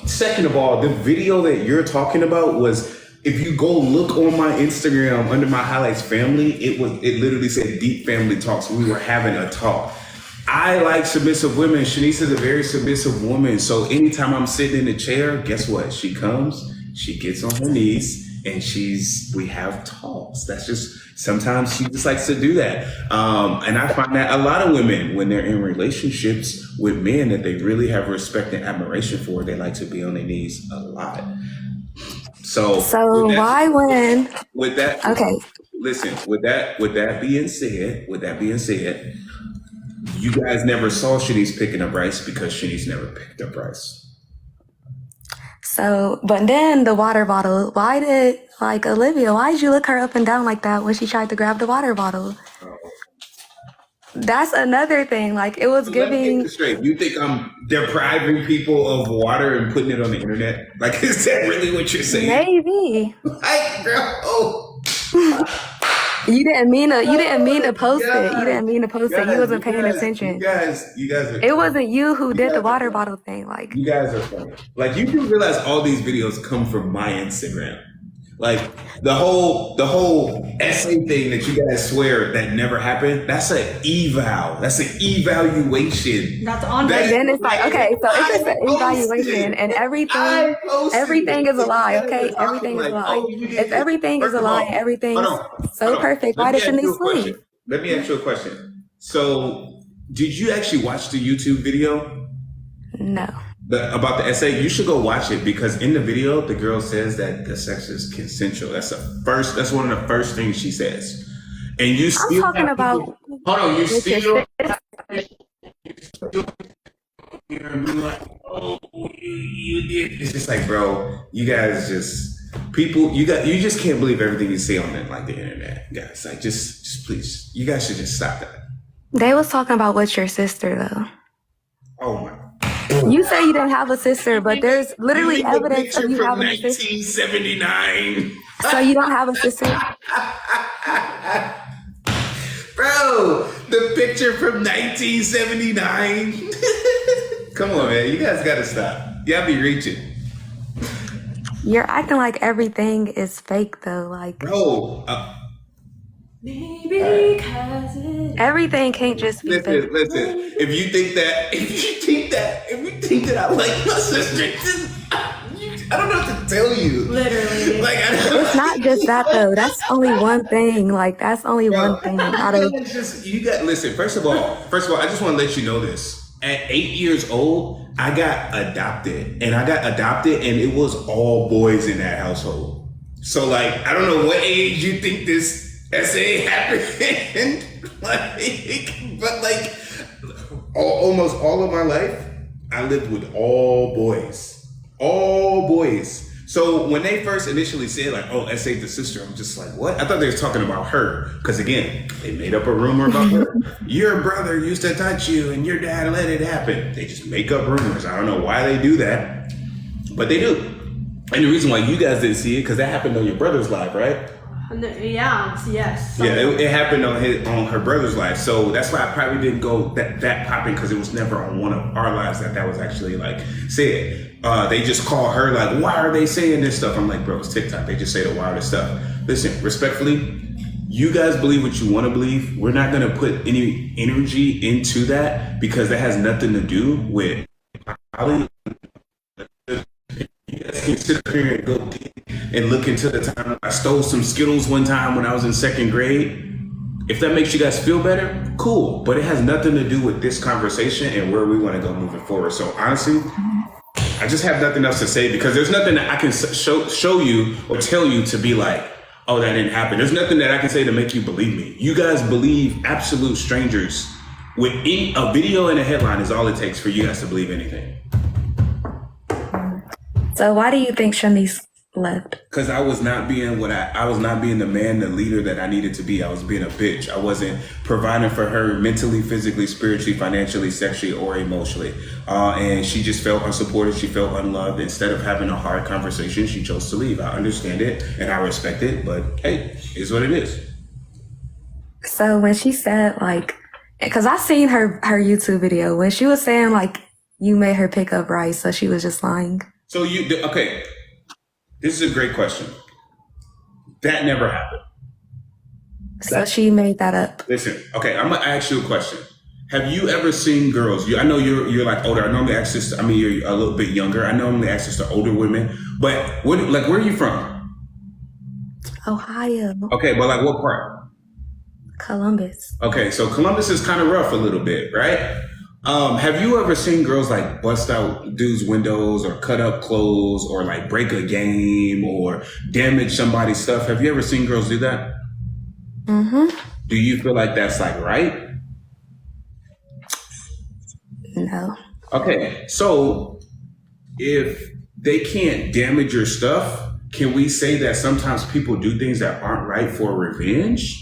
Second of all, the video that you're talking about was. If you go look on my Instagram under my highlights family, it literally said deep family talks. We were having a talk. I like submissive women. Shanice is a very submissive woman. So anytime I'm sitting in the chair, guess what? She comes, she gets on her knees, and we have talks. That's just, sometimes she just likes to do that. And I find that a lot of women, when they're in relationships with men that they really have respect and admiration for, they like to be on their knees a lot. So Why when? With that, Okay. listen. With that being said, you guys never saw Shanice picking up rice because Shanice never picked up rice. So, but then the water bottle. Olivia? Why did you look her up and down like that when she tried to grab the water bottle? That's another thing. Like it was Let me get giving. this straight. You think I'm depriving people of water and putting it on the internet? Like, is that really what you're saying? Maybe. Like, bro. You didn't mean to post it. You didn't mean to post it. You wasn't paying attention. You guys are. It wasn't you who did the water bottle thing. Like You guys are funny. Like, you do realize all these videos come from my Instagram. Like the whole essay thing that you guys swear that never happened. That's an eval. That's an evaluation. That's on. But then it's like, okay, so it's an evaluation, and everything is a lie. Okay, everything is a lie. If everything is a lie, everything's so perfect. Why did Shanice leave? Let me ask you a question. So, did you actually watch the YouTube video? No. About the essay? You should go watch it because in the video, the girl says that the sex is consensual. That's one of the first things she says. And you still I'm talking about. Hold on, you still here and be like, oh, you did. It's just like, bro, you guys just you just can't believe everything you see on the internet, guys. Like, just please, you guys should just stop that. They was talking about what's your sister though. Oh my. You say you didn't have a sister, but there's literally evidence of you having a sister. 1979. So you don't have a sister? Bro, the picture from 1979. Come on, man. You guys gotta stop. Y'all be reaching. You're acting like everything is fake though. Like, Bro, Maybe because Everything can't just be fake. Listen. If you think that I like my sister, I don't know what to tell you. literally. Like, It's not just that though. That's only one thing. Like that's only one thing out of. Listen. First of all, I just want to let you know this. At 8 years old, I got adopted, and it was all boys in that household. So, like, I don't know what age you think this essay happened, but like, almost all of my life, I lived with all boys. So when they first initially said like, "Oh, essay the sister," I'm just like, "What?" I thought they was talking about her, because again, they made up a rumor about her. Your brother used to touch you, and your dad let it happen. They just make up rumors. I don't know why they do that, but they do. And the reason why you guys didn't see it, because that happened on your brother's life, right? Yeah. Yes. Yeah, it happened on her brother's life, so that's why I probably didn't go that popping, because it was never on one of our lives that was actually like said. They just call her like, "Why are they saying this stuff?" I'm like, bro, it's TikTok. They just say the wildest stuff. Listen, respectfully, you guys believe what you want to believe. We're not gonna put any energy into that, because that has nothing to do with poly. You guys can sit up here and go and look into the time I stole some Skittles one time when I was in 2nd grade. If that makes you guys feel better, cool. But it has nothing to do with this conversation and where we want to go moving forward. So honestly, I just have nothing else to say, because there's nothing that I can show you or tell you to be like, "Oh, that didn't happen." There's nothing that I can say to make you believe me. You guys believe absolute strangers with a video and a headline is all it takes for you guys to believe anything. So why do you think Shanice left? Because I was not being I was not being the man, the leader that I needed to be. I was being a bitch. I wasn't providing for her mentally, physically, spiritually, financially, sexually, or emotionally. And she just felt unsupported. She felt unloved. Instead of having a hard conversation, she chose to leave. I understand it and I respect it, but hey, it's what it is. So when she said like, because I seen her YouTube video when she was saying like you made her pick up rice, so she was just lying. So okay, this is a great question. That never happened. So she made that up. Listen, okay, I'm gonna ask you a question. Have you ever seen girls? I know you're like older. I normally ask this. You're a little bit younger. I normally ask this to older women. But where are you from? Ohio. Okay, but like what part? Columbus. Okay, so Columbus is kind of rough a little bit, right? Have you ever seen girls like bust out dudes' windows or cut up clothes or like break a game or damage somebody's stuff? Have you ever seen girls do that? Mm-hmm. Do you feel like that's like right? No. Okay, so if they can't damage your stuff, can we say that sometimes people do things that aren't right for revenge?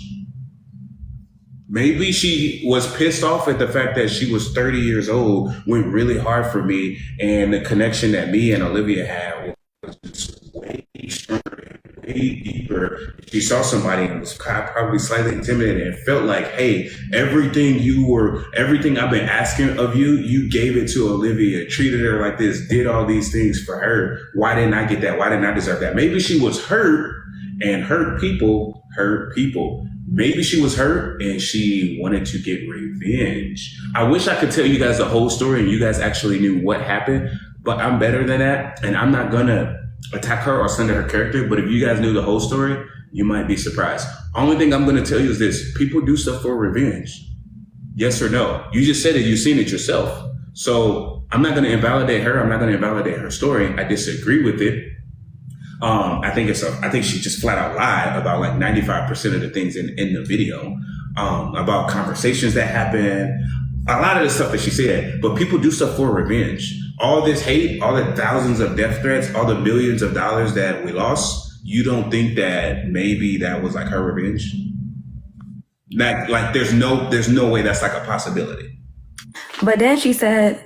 Maybe she was pissed off at the fact that she was 30 years old, went really hard for me, and the connection that me and Olivia had was just way stronger, way deeper. She saw somebody and was probably slightly intimidated and felt like, hey, everything I've been asking of you, you gave it to Olivia, treated her like this, did all these things for her. Why didn't I get that? Why didn't I deserve that? Maybe she was hurt, and hurt people hurt people. Maybe she was hurt and she wanted to get revenge. I wish I could tell you guys the whole story and you guys actually knew what happened, but I'm better than that. And I'm not gonna attack her or slander her character. But if you guys knew the whole story, you might be surprised. Only thing I'm gonna tell you is this: people do stuff for revenge. Yes or no? You just said it, you've seen it yourself. So I'm not gonna invalidate her. I'm not gonna invalidate her story. I disagree with it. I think she just flat out lied about like 95% of the things in the video, about conversations that happen, a lot of the stuff that she said. But people do stuff for revenge. All this hate, all the thousands of death threats, all the millions of dollars that we lost. You don't think that maybe that was like her revenge? Like there's no way that's like a possibility. But then she said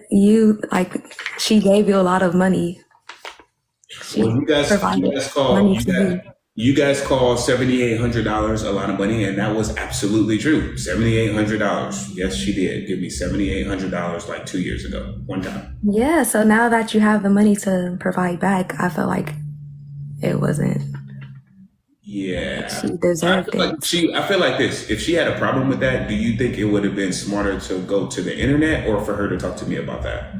she gave you a lot of money. Well, you guys call $7,800 a lot of money, and that was absolutely true. $7,800. Yes, she did give me $7,800 like 2 years ago, one time. Yeah, so now that you have the money to provide back, I feel like it wasn't. Yeah. She deserved it. I feel like this. If she had a problem with that, do you think it would have been smarter to go to the internet or for her to talk to me about that?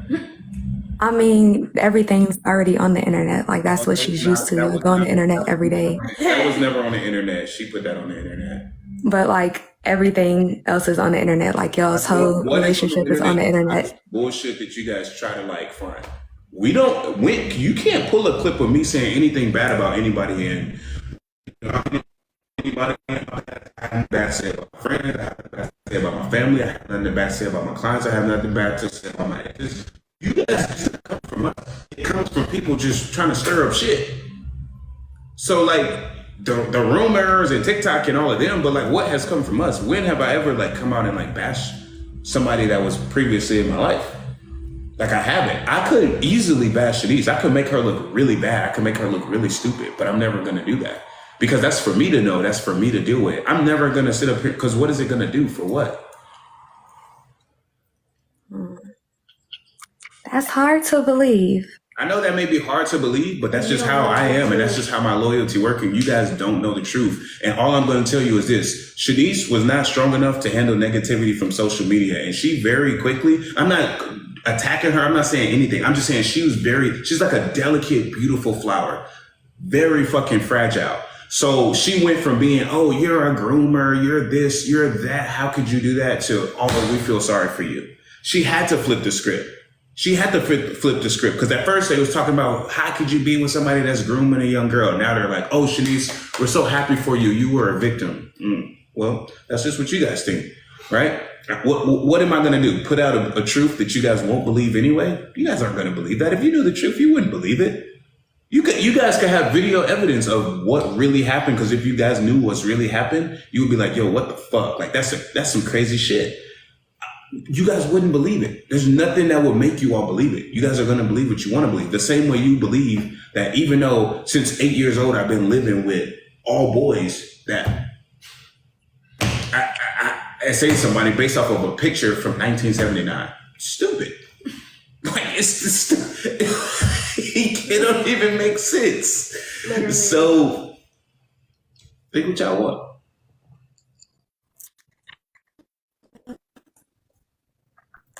I mean, everything's already on the internet. Like, that's what she's used to. Like, go on the internet every day. That was never on the internet. She put that on the internet. But, like, everything else is on the internet. Like, y'all's whole relationship is on the internet. Bullshit that you guys try to, like, find. You can't pull a clip of me saying anything bad about anybody and anybody. I have nothing bad to say about my friends. I have nothing bad to say about my family. I have nothing bad to say about my clients. I have nothing bad to say about my exes. You guys just come from us. It comes from people just trying to stir up shit. So like the rumors and TikTok and all of them, but like what has come from us? When have I ever like come out and like bash somebody that was previously in my life? Like I haven't. I could easily bash Shanice. I could make her look really bad. I could make her look really stupid, but I'm never gonna do that. Because that's for me to know, that's for me to deal with. I'm never gonna sit up here, because what is it gonna do for what? That's hard to believe. I know that may be hard to believe, but that's just how I am, and that's just how my loyalty works. And you guys don't know the truth. And all I'm going to tell you is this: Shanice was not strong enough to handle negativity from social media, and she very quickly. I'm not attacking her. I'm not saying anything. I'm just saying she's like a delicate, beautiful flower, very fucking fragile. So she went from being, oh, you're a groomer, you're this, you're that. How could you do that? To, oh, we feel sorry for you. She had to flip the script. She had to flip the script because at first they was talking about how could you be with somebody that's grooming a young girl. Now they're like, oh, Shanice, we're so happy for you. You were a victim. Well, that's just what you guys think, right? What am I going to do? Put out a truth that you guys won't believe anyway? You guys aren't going to believe that. If you knew the truth, you wouldn't believe it. You guys could have video evidence of what really happened because if you guys knew what's really happened, you would be like, yo, what the fuck? Like that's some crazy shit. You guys wouldn't believe it. There's nothing that would make you all believe it. You guys are going to believe what you want to believe. The same way you believe that even though since 8 years old, I've been living with all boys that I say somebody based off of a picture from 1979. Stupid. Like it's just, it don't even make sense. Literally. So think what y'all want.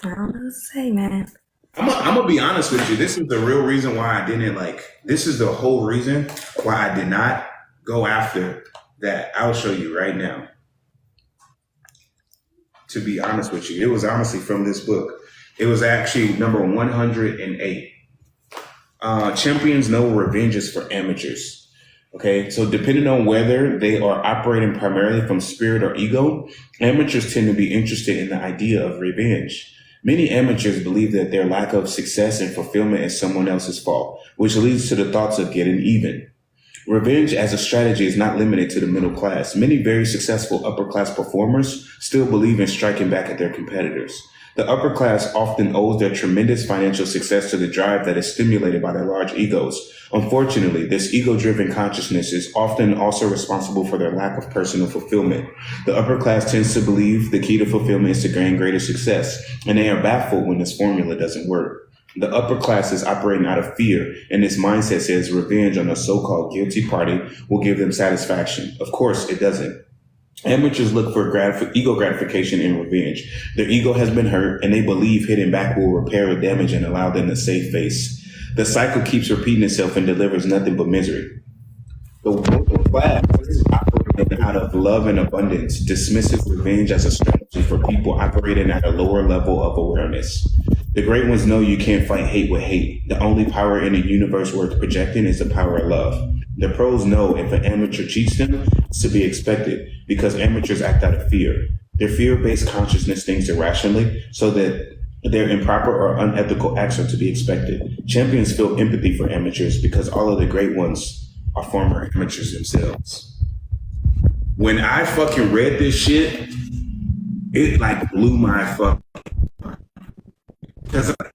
I don't know what to say, man. I'm gonna be honest with you. This is the real reason why I didn't this is the whole reason why I did not go after that. I'll show you right now. To be honest with you, it was honestly from this book. It was actually number 108. Champions know revenge is for amateurs. Okay, so depending on whether they are operating primarily from spirit or ego, amateurs tend to be interested in the idea of revenge. Many amateurs believe that their lack of success and fulfillment is someone else's fault, which leads to the thoughts of getting even. Revenge as a strategy is not limited to the middle class. Many very successful upper class performers still believe in striking back at their competitors. The upper class often owes their tremendous financial success to the drive that is stimulated by their large egos. Unfortunately, this ego-driven consciousness is often also responsible for their lack of personal fulfillment. The upper class tends to believe the key to fulfillment is to gain greater success, and they are baffled when this formula doesn't work. The upper class is operating out of fear, and this mindset says revenge on a so-called guilty party will give them satisfaction. Of course, it doesn't. Amateurs look for ego gratification in revenge. Their ego has been hurt, and they believe hitting back will repair the damage and allow them to save face. The cycle keeps repeating itself and delivers nothing but misery. The working class is operating out of love and abundance, dismisses revenge as a strategy for people operating at a lower level of awareness. The great ones know you can't fight hate with hate. The only power in the universe worth projecting is the power of love. The pros know if an amateur cheats them, it's to be expected because amateurs act out of fear. Their fear-based consciousness thinks irrationally, so that their improper or unethical acts are to be expected. Champions feel empathy for amateurs because all of the great ones are former amateurs themselves. When I fucking read this shit, it like blew my fucking mind. Because I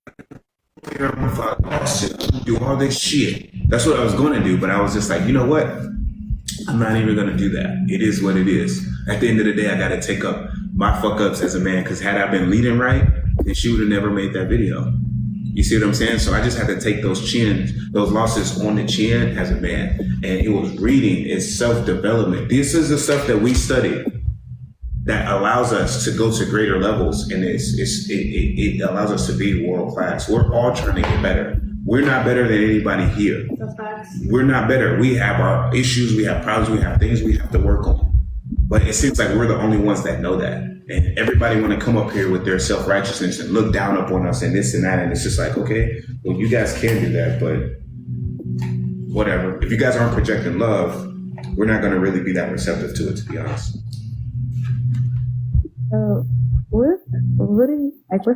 do all this shit. That's what I was going to do, but I was just like, you know what? I'm not even going to do that. It is what it is. At the end of the day, I got to take up my fuck ups as a man, because had I been leading right, then she would have never made that video. You see what I'm saying? So I just had to take those losses on the chin as a man. And it was reading, it's self-development. This is the stuff that we study that allows us to go to greater levels, and it allows us to be world class. We're all trying to get better. We're not better than anybody here. That's facts. We're not better. We have our issues, we have problems, we have things we have to work on. But it seems like we're the only ones that know that. And everybody want to come up here with their self-righteousness and look down upon us and this and that. And it's just like, okay, well, you guys can do that, but whatever. If you guys aren't projecting love, we're not going to really be that receptive to it, to be honest. What's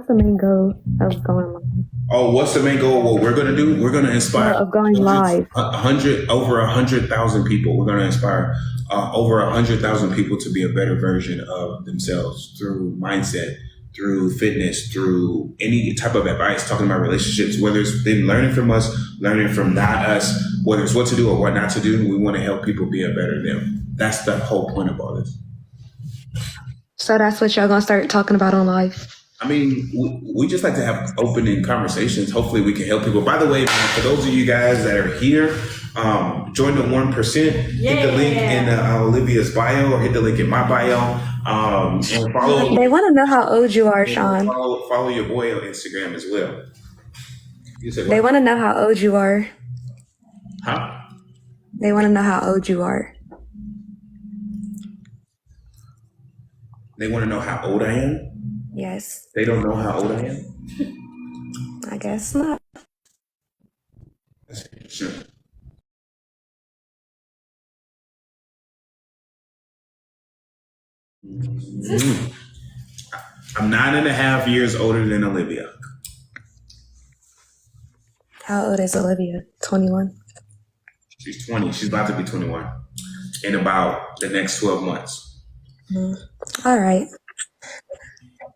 the main goal of going live? Oh, what's the main goal? What we're going to do? We're going to inspire Of going live. over 100,000 people. We're going to inspire over 100,000 people to be a better version of themselves through mindset, through fitness, through any type of advice, talking about relationships, whether it's been learning from us, learning from not us, whether it's what to do or what not to do. We want to help people be a better them. That's the whole point of all this. So that's what y'all gonna start talking about on live? I mean, we just like to have opening conversations. Hopefully we can help people. By the way, man, for those of you guys that are here, join the 1%. Hit the link in Olivia's bio, or hit the link in my bio. And follow. They want to know how old you are, Sean. Follow your boy on Instagram as well. You said what? They want to know how old you are. Huh? They want to know how old you are. They want to know how old I am? Yes, They don't know how old I am? I guess not. Sure. I'm 9.5 years older than Olivia. How old is Olivia? 21? She's 20. She's about to be 21 in about the next 12 months. All right.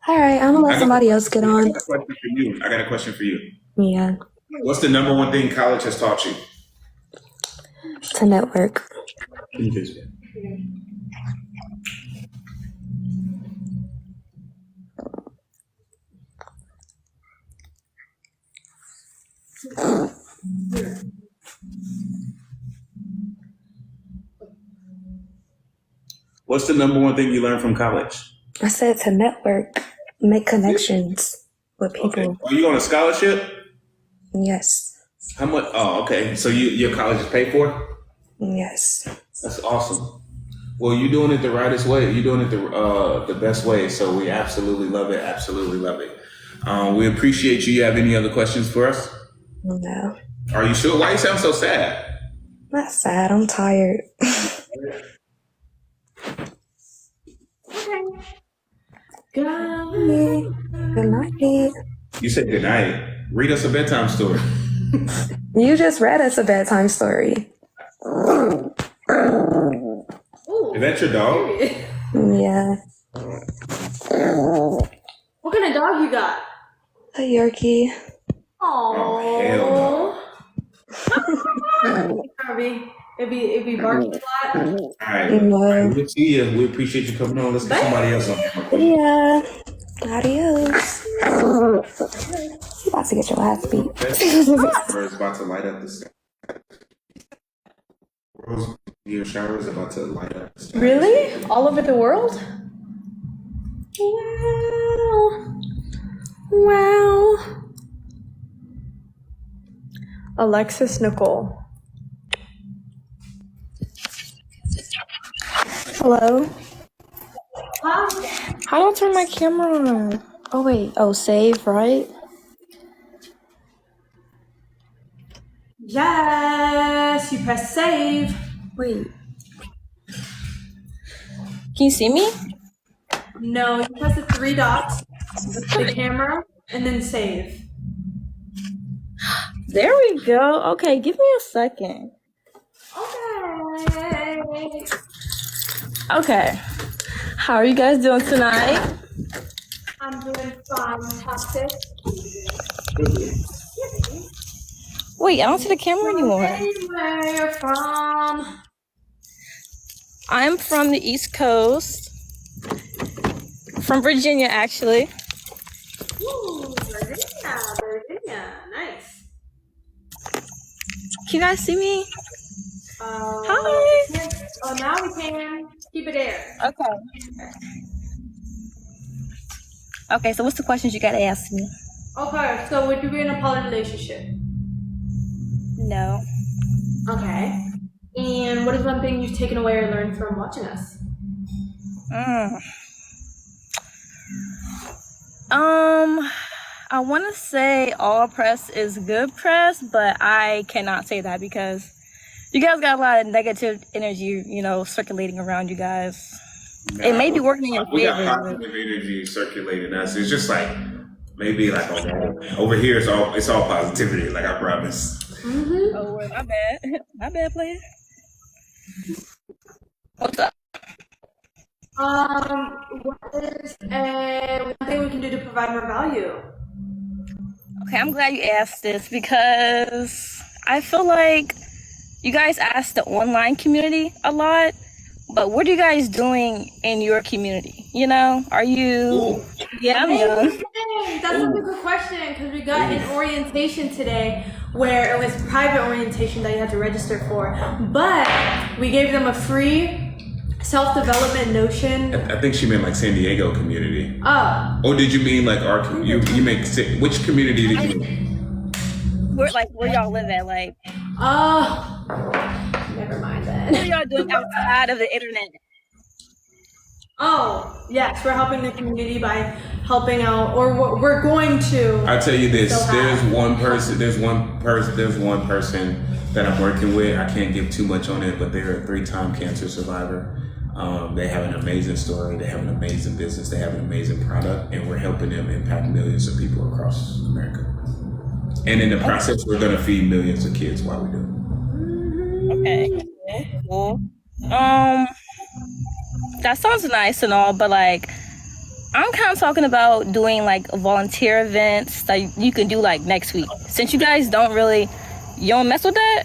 I'm gonna let somebody else get on. I got a question for you. Yeah, What's the number one thing college has taught you? to network. What's the number one thing you learned from college? I said to network, make connections with people. Okay. Are you on a scholarship? Yes, How much? Oh, okay. So your college is paid for? yes. That's awesome. Well, you're doing it the rightest way. You're doing it the best way. So we absolutely love it. Absolutely love it. We appreciate you. You have any other questions for us? No, Are you sure? Why you sound so sad? not sad. I'm tired. Good. Good night. You said good night. Read us a bedtime story. You just read us a bedtime story. Is that your dog? Yeah, What kind of dog you got? a Yorkie. Oh, hell no. Harvey. It'd be barking a lot. All right. No. All right. We'll see you. We appreciate you coming on. Let's get somebody else on. Yeah. Adios. You about to get your ass beat. Shower is about to light up the sky. Your shower is about to light up the sky. Really? All over the world? Wow. Wow. Alexis Nicole. Hello? Hi. How do I turn my camera on? Oh, wait. Oh, save, right? Yes, you press save. Wait. Can you see me? No, you press the 3 dots with the camera and then save. There we go. Okay, give me a second. Okay. Okay. How are you guys doing tonight? I'm doing fantastic. Wait, I don't see the camera anymore. Where you're from? I'm from the East Coast. From Virginia, actually. Ooh, Virginia. Can you guys see me? Hi. Oh, now we can. Keep it there. Okay. Okay, so what's the questions you gotta ask me? Okay, so would you be in a poly relationship? No. Okay. And what is one thing you've taken away or learned from watching us? I want to say all press is good press, but I cannot say that because you guys got a lot of negative energy, circulating around you guys. It may be working in your We got favor. positive energy circulating us. It's just like maybe like over here, it's all positivity. Like I promise. Mm-hmm. Oh, well, my bad. My bad, player. What's up? What is one thing we can do to provide more value? Okay, I'm glad you asked this because I feel like you guys ask the online community a lot, but what are you guys doing in your community? Are you? Ooh. Yeah, I'm young. That's a good question because we got an orientation today where it was private orientation that you had to register for, but we gave them a free self-development notion. I think she meant like San Diego community. Oh. Or did you mean like our you make which community did you mean? Where y'all live at? Like, never mind then. what are y'all doing outside of the internet? Oh, yes, we're helping the community by helping out, or we're going to. I'll tell you this: there's one person that I'm working with. I can't give too much on it, but they're a 3-time cancer survivor. They have an amazing story. They have an amazing business. They have an amazing product, and we're helping them impact millions of people across America. And in the process, we're going to feed millions of kids while we do it. Okay, cool. That sounds nice and all, but like, I'm kind of talking about doing like volunteer events that you can do like next week. Since you guys you don't mess with that.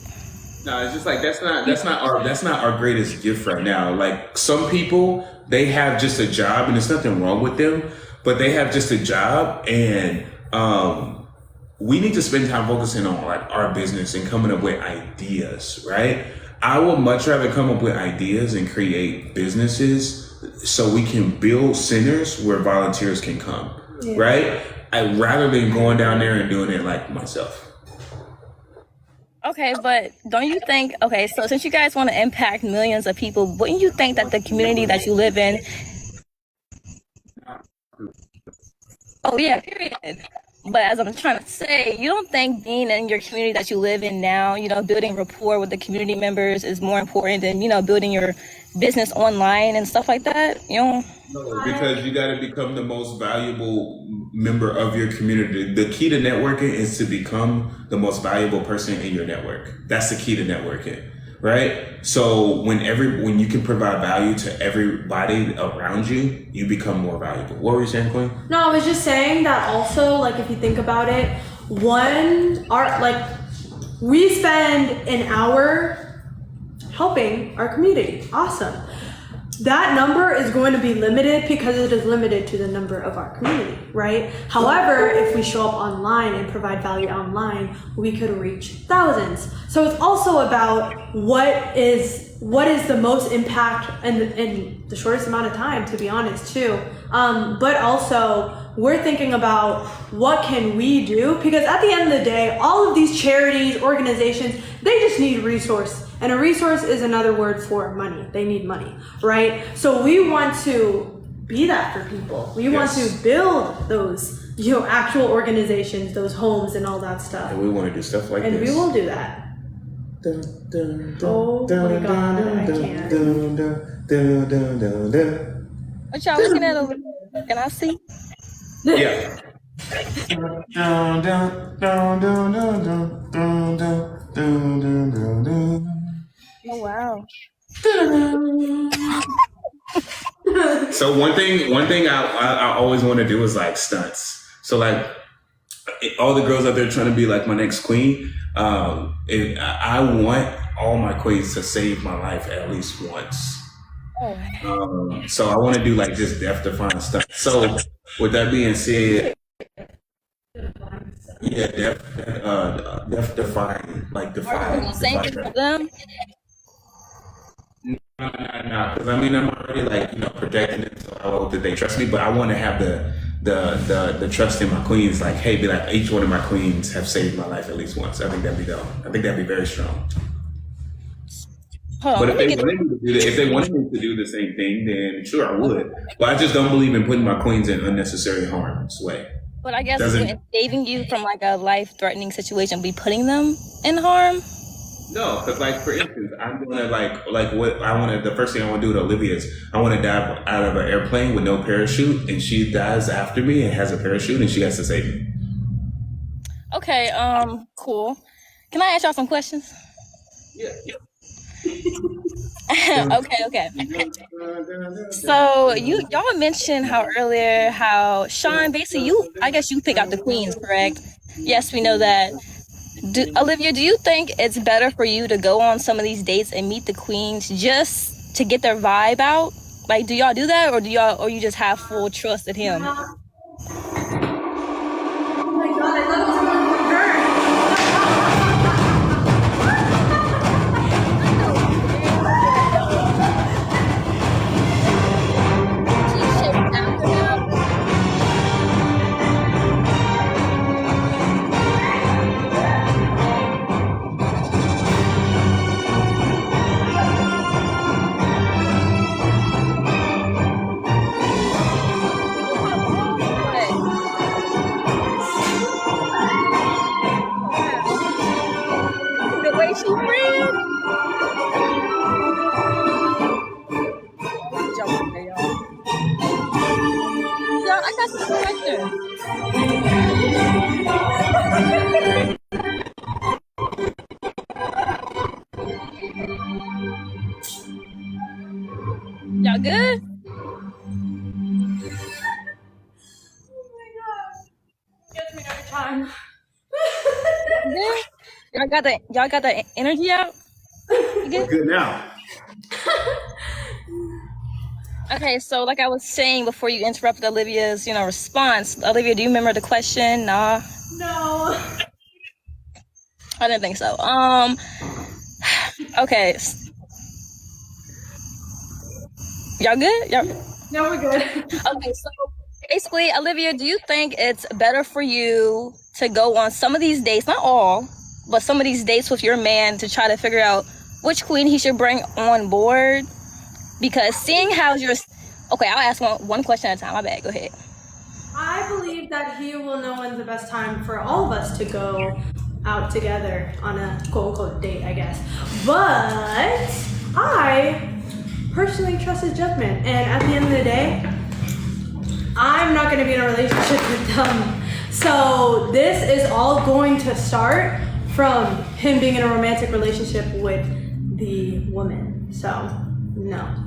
No, it's just like that's not our greatest gift right now. Like some people, they have just a job, and there's nothing wrong with them, but they have just a job, and we need to spend time focusing on like our business and coming up with ideas, right? I would much rather come up with ideas and create businesses so we can build centers where volunteers can come, right? Rather than going down there and doing it like myself. Okay, but don't you think, so since you guys want to impact millions of people, wouldn't you think that the community that you live in, period. But as I'm trying to say, you don't think being in your community that you live in now, building rapport with the community members is more important than, building your business online and stuff like that? No, because you got to become the most valuable member of your community. The key to networking is to become the most valuable person in your network. That's the key to networking, right? So when you can provide value to everybody around you, you become more valuable. What were you saying, Queen? No, I was just saying that also, like, if you think about it, we spend an hour helping our community. Awesome. That number is going to be limited because it is limited to the number of our community, right? However, if we show up online and provide value online, we could reach thousands. So it's also about what is the most impact in the shortest amount of time, to be honest, too. But also, we're thinking about what can we do, because at the end of the day, all of these charities, organizations, they just need resource. And a resource is another word for money. They need money, right? So we want to be that for people. We want to build those, actual organizations, those homes and all that stuff. And we want to do stuff like this. And we will do that. Oh my God, I can't. What y'all looking at over there? Can I see? Yeah. Oh wow. So one thing I always want to do is like stunts. So like all the girls out there trying to be like my next queen, I want all my queens to save my life at least once. So I want to do like just death-defying stuff. So with that being said, Yeah, define, like Are you saying define it for that. them? No, because I mean, I'm already like, projecting it, so how did they trust me? But I want to have the trust in my queens. Like, hey, be like, each one of my queens have saved my life at least once. I think that'd be dope. I think that'd be very strong. Hold on, But let me get. if they wanted me to do the same thing, then sure I would. But I just don't believe in putting my queens in unnecessary harm's way. But I guess Doesn't wouldn't saving you from like a life-threatening situation be putting them in harm? No, because like for instance, I'm gonna like what I want to. The first thing I want to do with Olivia is I want to dive out of an airplane with no parachute, and she dives after me and has a parachute, and she has to save me. Okay, cool. Can I ask y'all some questions? Yeah. Okay. So y'all mentioned how Sean, basically I guess you pick out the queens, correct? Yes, we know that. Olivia, do you think it's better for you to go on some of these dates and meet the queens just to get their vibe out? Like, do y'all do that, or you just have full trust in him? Oh my god, I thought it was coming from her. She chased after him. The way she ran. Jump there, y'all. Y'all, I got some questions. Y'all good? Gets me every time. Good? Y'all got the energy out? You We're good? good now. Okay, so like I was saying before you interrupted Olivia's, response. Olivia, do you remember the question? Nah, No. I didn't think so. Okay. Y'all good? No, we're good. Okay, so basically, Olivia, do you think it's better for you to go on some of these dates, not all, but some of these dates with your man to try to figure out which queen he should bring on board? Because seeing how you're... Okay, I'll ask one question at a time. My bad. Go ahead. I believe that he will know when's the best time for all of us to go out together on a quote unquote date, I guess. But I personally trust his judgment, and at the end of the day, I'm not going to be in a relationship with them. So this is all going to start from him being in a romantic relationship with the woman. So no.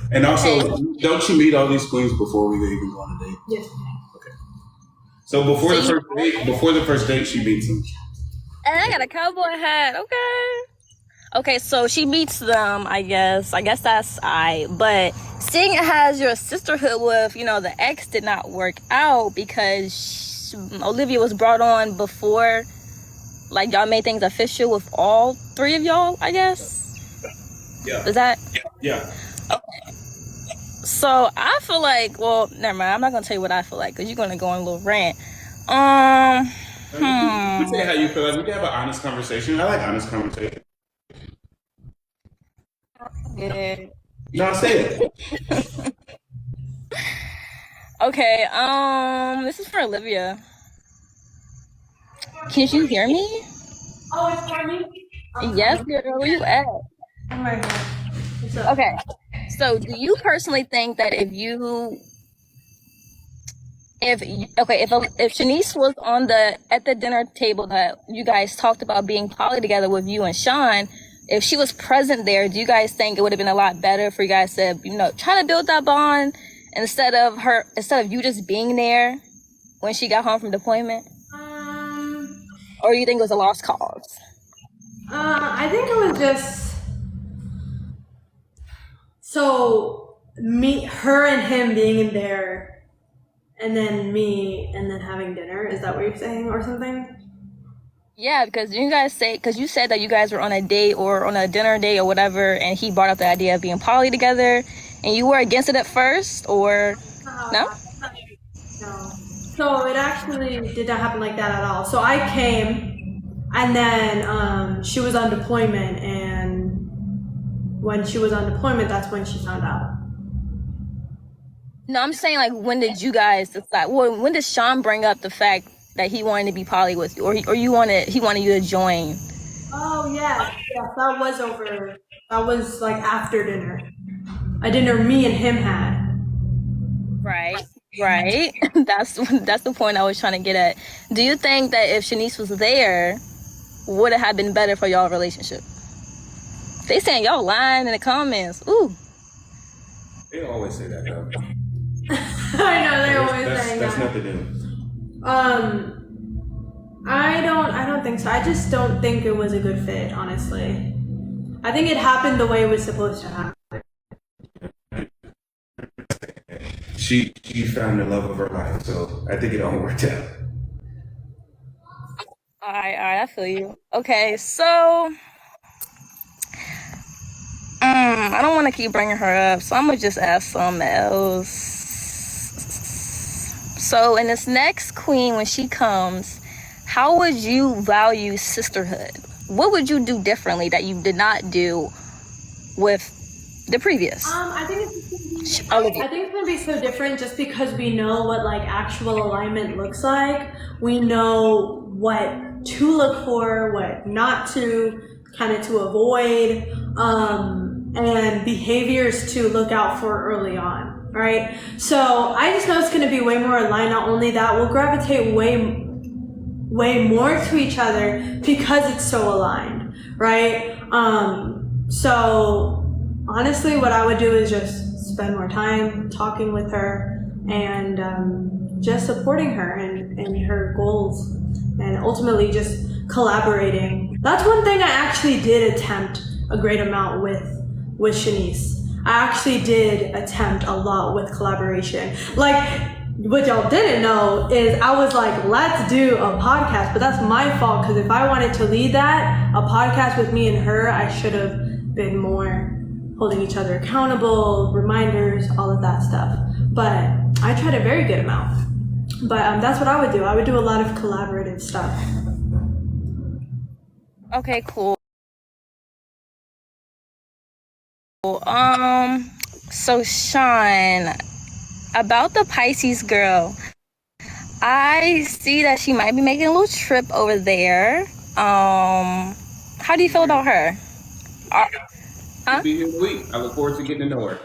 And also, don't you meet all these queens before we even go on a date? Yes. Okay. So before the first date, she meets them. And I got a cowboy hat. Okay, so she meets them, I guess. I guess that's but seeing it has your sisterhood with, the ex did not work out because Olivia was brought on before, like, y'all made things official with all three of y'all, I guess. Yeah. Is that? Yeah. Okay. So I feel like, well, never mind. I'm not gonna tell you what I feel like because you're gonna go on a little rant. You say how you feel. Like we can have an honest conversation. I like honest conversation. Good. No, I say it. Okay, this is for Olivia. Can you hear me? Oh, it's for me? Yes, girl. Where you at? I'm right here. What's up? Okay. So, do you personally think that if Shanice was at the dinner table that you guys talked about being poly together with you and Sean, if she was present there, do you guys think it would have been a lot better for you guys to, try to build that bond instead of you just being there when she got home from deployment? Or do you think it was a lost cause? I think it was just so her and him being in there and then me, and then having dinner. Is that what you're saying, or something? Yeah, because you said that you guys were on a date or on a dinner date or whatever, and he brought up the idea of being poly together, and you were against it at first, or no? No. So it actually did not happen like that at all. So I came, and then she was on deployment, and when she was on deployment, that's when she found out. No, I'm saying like when did you guys decide? Well, when did Sean bring up the fact that he wanted to be poly with you, or he wanted you to join? Oh yeah, that was over. That was like after dinner. A dinner me and him had. Right. That's the point I was trying to get at. Do you think that if Shanice was there, would it have been better for y'all relationship? They saying y'all lying in the comments. Ooh. They always say that though. I know they always say that's that. nothing new. I don't think so. I just don't think it was a good fit, honestly. I think it happened the way it was supposed to happen. She found the love of her life, so I think it all worked out. All right, I feel you. Okay, so I don't want to keep bringing her up, so I'm gonna just ask something else. So in this next queen, when she comes, how would you value sisterhood? What would you do differently that you did not do with the previous? I think it's gonna be so different just because we know what like actual alignment looks like. We know what to look for, what not to, kind of to avoid, and behaviors to look out for early on, right? So I just know it's gonna be way more aligned. Not only that, we'll gravitate way more to each other because it's so aligned, right? So honestly, what I would do is just spend more time talking with her and just supporting her and her goals, and ultimately just collaborating. That's one thing I actually did attempt a great amount with Shanice. I actually did attempt a lot with collaboration. Like, what y'all didn't know is I was like, let's do a podcast, but that's my fault, because if I wanted to lead that, a podcast with me and her, I should have been more holding each other accountable, reminders, all of that stuff. But I tried a very good amount. But that's what I would do. I would do a lot of collaborative stuff. Okay, cool. So Sean, about the Pisces girl, I see that she might be making a little trip over there. How do you feel about her? Huh? Be here in a week. I look forward to getting to know her.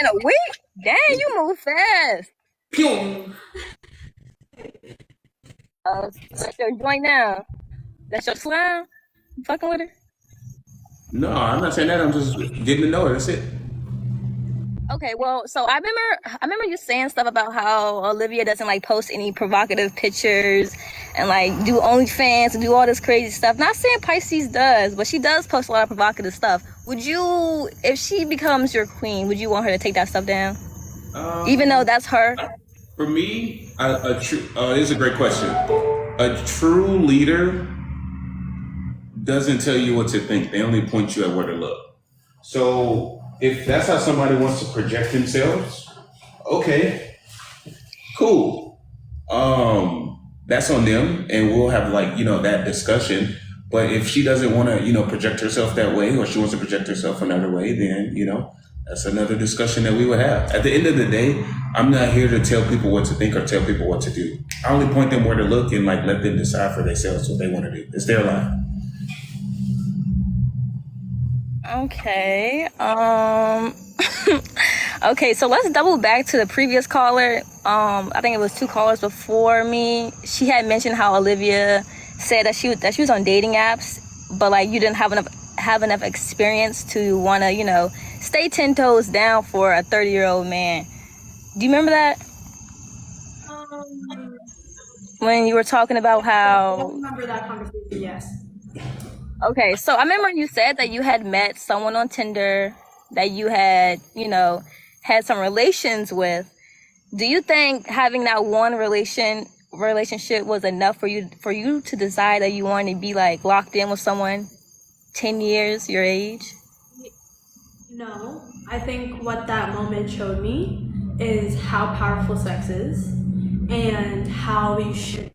In a week? Dang, you move fast. Pew! That's your joint now. That's your slime? You fucking with her? No, I'm not saying that. I'm just getting to know her. That's it. Okay, well, so I remember you saying stuff about how Olivia doesn't like post any provocative pictures and like do OnlyFans and do all this crazy stuff. Not saying Pisces does, but she does post a lot of provocative stuff. Would you, if she becomes your queen, would you want her to take that stuff down? Even though that's her? For me, this is a great question. A true leader doesn't tell you what to think. They only point you at where to look. So if that's how somebody wants to project themselves, okay, cool. That's on them, and we'll have that discussion. But if she doesn't want to, project herself that way, or she wants to project herself another way, then, that's another discussion that we would have. At the end of the day, I'm not here to tell people what to think or tell people what to do. I only point them where to look and let them decide for themselves what they want to do. It's their life. Okay. Okay, so let's double back to the previous caller. I think it was 2 callers before me. She had mentioned how Olivia said that she was on dating apps, but like you didn't have enough experience to want to, stay 10 toes down for a 30-year-old man. Do you remember that? When you were talking about how... I remember that conversation, yes. Okay, so I remember you said that you had met someone on Tinder that you had, had some relations with. Do you think having that one relationship was enough for you to decide that you wanted to be like locked in with someone 10 years your age? No, I think what that moment showed me is how powerful sex is and how you should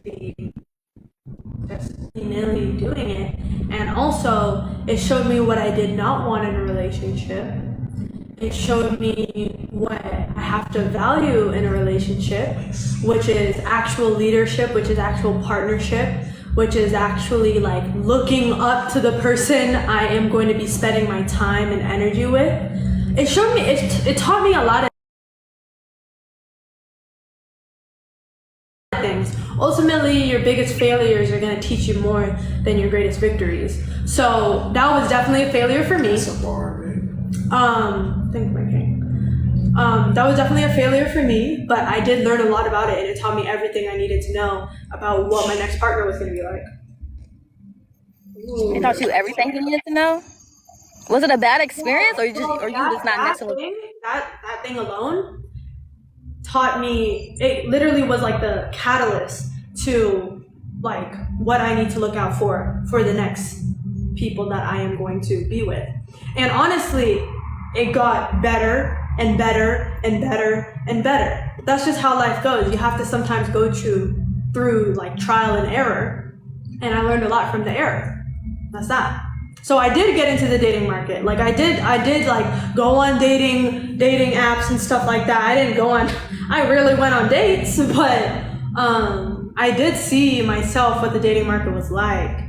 be just innately doing it. And also, it showed me what I did not want in a relationship. It showed me what I have to value in a relationship, which is actual leadership, which is actual partnership, which is actually like looking up to the person I am going to be spending my time and energy with. It showed me, it taught me a lot of things. Ultimately, your biggest failures are going to teach you more than your greatest victories. So that was definitely a failure for me. That's a bar, man. Thank you, my king. That was definitely a failure for me, but I did learn a lot about it, and it taught me everything I needed to know about what my next partner was going to be like. It taught you everything you needed to know? Was it a bad experience, or you just not messing with that thing alone taught me. It literally was like the catalyst to like what I need to look out for the next people that I am going to be with. And honestly, it got better and better and better and better. That's just how life goes. You have to sometimes go through like trial and error, and I learned a lot from the error. That's that. So I did get into the dating market. Like I did like go on dating apps and stuff like that. I rarely went on dates, but I did see myself what the dating market was like,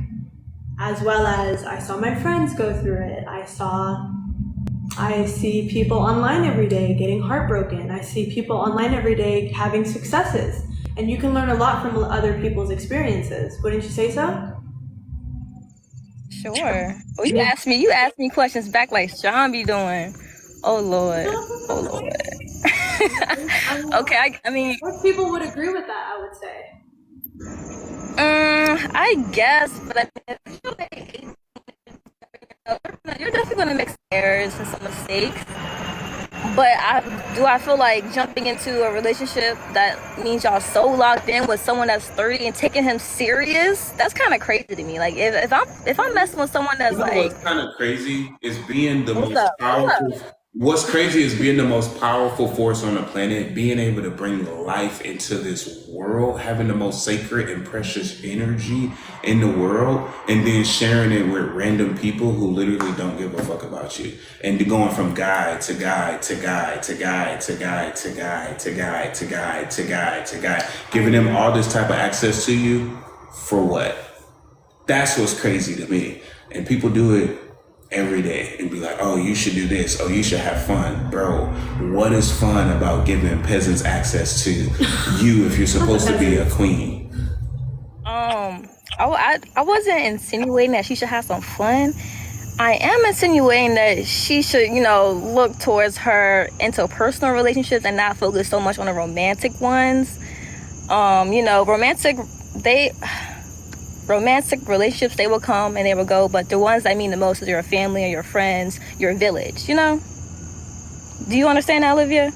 as well as I saw my friends go through it. I see people online every day getting heartbroken. I see people online every day having successes. And you can learn a lot from other people's experiences. Wouldn't you say so? Sure. Well, you asked me questions back like Sean be doing. Oh Lord. Okay, I mean, Most people would agree with that, I would say. I guess, but I mean, I feel like you're definitely gonna make errors and some mistakes. But I feel like jumping into a relationship that means y'all so locked in with someone that's 30 and taking him serious? That's kind of crazy to me. Like if I'm messing with someone that's like, what's kind of crazy is being the most up? powerful. What's crazy is being the most powerful force on the planet, being able to bring life into this world, having the most sacred and precious energy in the world, and then sharing it with random people who literally don't give a fuck about you. And going from guy to guy to guy to guy to guy to guy to guy to guy to guy to guy, giving them all this type of access to you for what? That's what's crazy to me. And people do it every day and be like, oh, you should do this. Oh, you should have fun. Bro, what is fun about giving peasants access to you if you're supposed to be a queen? I wasn't insinuating that she should have some fun. I am insinuating that she should, look towards her interpersonal relationships and not focus so much on the romantic ones. Romantic relationships, they will come and they will go, but the ones that mean the most is your family or your friends, your village, Do you understand that, Olivia?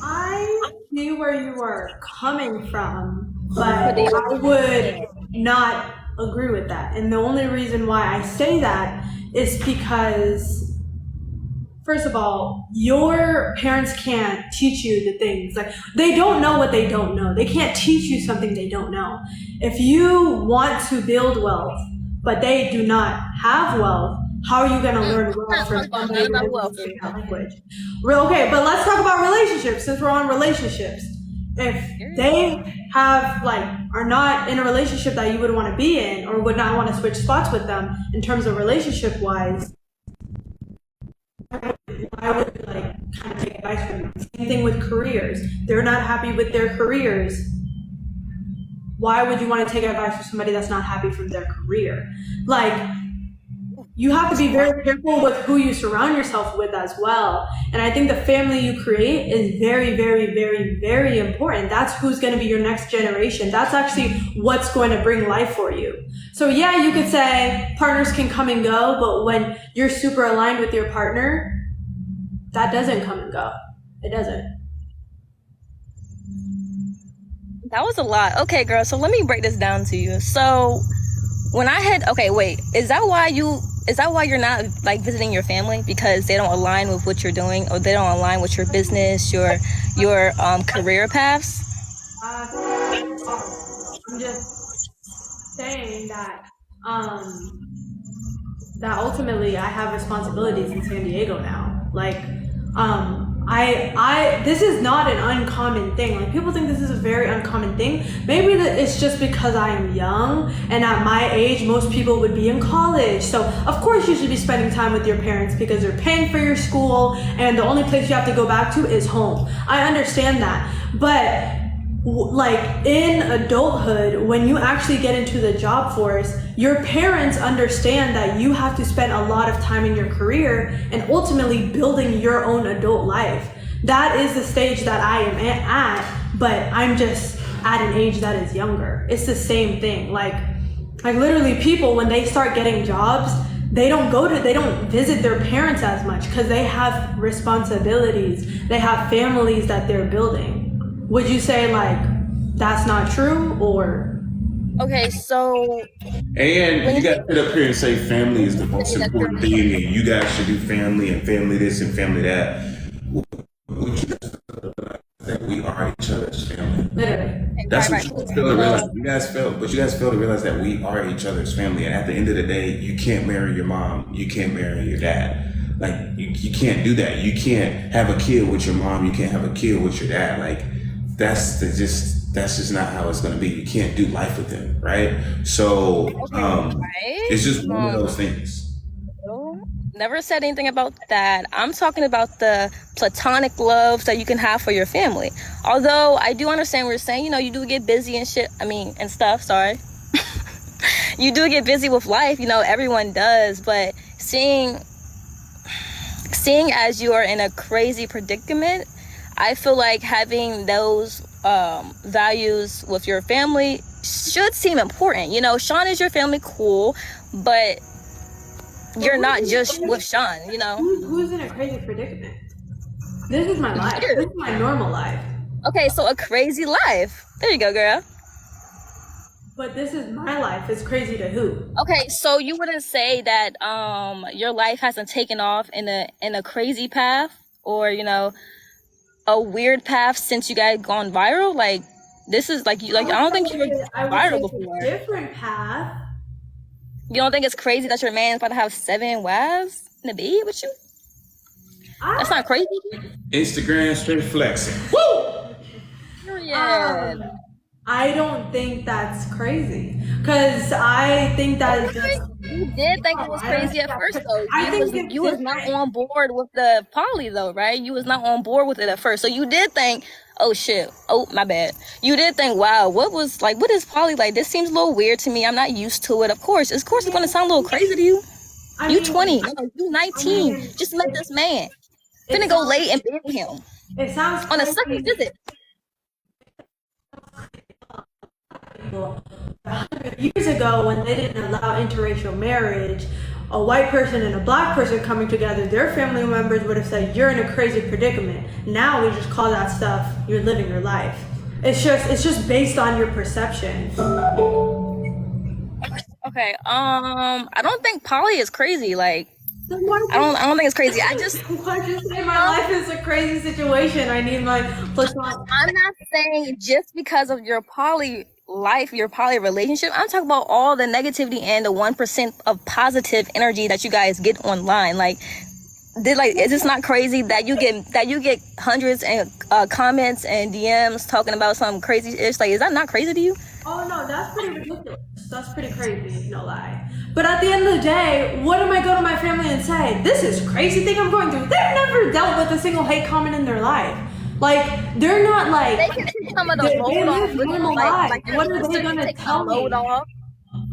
I see where you are coming from, but I would not agree with that. And the only reason why I say that is because, first of all, your parents can't teach you the things. Like, they don't know what they don't know. They can't teach you something they don't know. If you want to build wealth, but they do not have wealth, how are you going to learn wealth from somebody who doesn't speak that language? Okay, but let's talk about relationships, since we're on relationships. If they are not in a relationship that you would want to be in, or would not want to switch spots with them in terms of relationship wise, I would kind of take advice from them. Same thing with careers. They're not happy with their careers. Why would you want to take advice from somebody that's not happy from their career? You have to be very careful with who you surround yourself with as well. And I think the family you create is very, very, very, very important. That's who's going to be your next generation. That's actually what's going to bring life for you. So yeah, you could say partners can come and go, but when you're super aligned with your partner, that doesn't come and go. It doesn't. That was a lot. Okay, girl. So let me break this down to you. So when I had, okay, wait, is that why you're not like visiting your family because they don't align with what you're doing, or they don't align with your business, your career paths? I'm just saying that that ultimately I have responsibilities in San Diego now. Like, this is not an uncommon thing. Like, people think this is a very uncommon thing. Maybe it's just because I am young, and at my age, most people would be in college. So, of course, you should be spending time with your parents because they're paying for your school, and the only place you have to go back to is home. I understand that. But like in adulthood, when you actually get into the job force, your parents understand that you have to spend a lot of time in your career and ultimately building your own adult life. That is the stage that I am at, but I'm just at an age that is younger. It's the same thing. Like literally people, when they start getting jobs, they don't visit their parents as much because they have responsibilities. They have families that they're building. Would you say like that's not true, or? Okay, so And you got to sit up here and say family is the most important thing, and you guys should do family and family this and family that. Would you guys that we are each other's family? Literally. That's what you guys fail to realize. You guys fail to realize that we are each other's family, and at the end of the day, you can't marry your mom, you can't marry your dad. Like you can't do that. You can't have a kid with your mom. You can't have a kid with your dad. Like that's just not how it's going to be. You can't do life with them, right? So it's just one of those things. Never said anything about that. I'm talking about the platonic love that you can have for your family. Although I do understand what you're saying. You know, you do get busy and shit. And stuff. Sorry. You do get busy with life. You know, everyone does. But seeing as you are in a crazy predicament, I feel like having those values with your family should seem important. You know, Sean is your family, cool, but you're not just with Sean, you know. Who's in a crazy predicament? This is my life. This is my normal life. Okay, so a crazy life. There you go, girl. But this is my life. It's crazy to who? Okay, so you wouldn't say that your life hasn't taken off in a crazy path, or you know, a weird path since you guys gone viral? Like this is like I don't think you were viral before. Different path. You don't think it's crazy that your man's about to have 7 wives in the bed with you? That's not crazy. Instagram straight flexing. Woo! Period. I don't think that's crazy, because I think that you did think it was crazy at first, though. You was not on board with the poly, though, right? You was not on board with it at first, so you did think, oh shit, oh my bad. You did think, wow, what is poly like? This seems a little weird to me. I'm not used to it. Of course, it's going to sound a little crazy to you. You 20, you 19. Just let this man. Finna go lay in bed with him. It sounds on a second visit. 100 years ago, when they didn't allow interracial marriage, a white person and a black person coming together, their family members would have said, you're in a crazy predicament. Now we just call that stuff, you're living your life. It's just based on your perception. Okay, I don't think poly is crazy. Like, I don't think it's crazy. I just say my life is a crazy situation. I need my plus one. I'm not saying just because of your poly life, your poly relationship. I'm talking about all the negativity and the 1% of positive energy that you guys get online. Like, is this not crazy that you get hundreds and comments and DMs talking about some crazy ish? Like, is that not crazy to you? Oh no, that's pretty ridiculous. That's pretty crazy, no lie. But at the end of the day, what am I going to my family and say? This is crazy thing I'm going through. They've never dealt with a single hate comment in their life. Like, they're not like, they can take some of the load off. What are they going to tell me?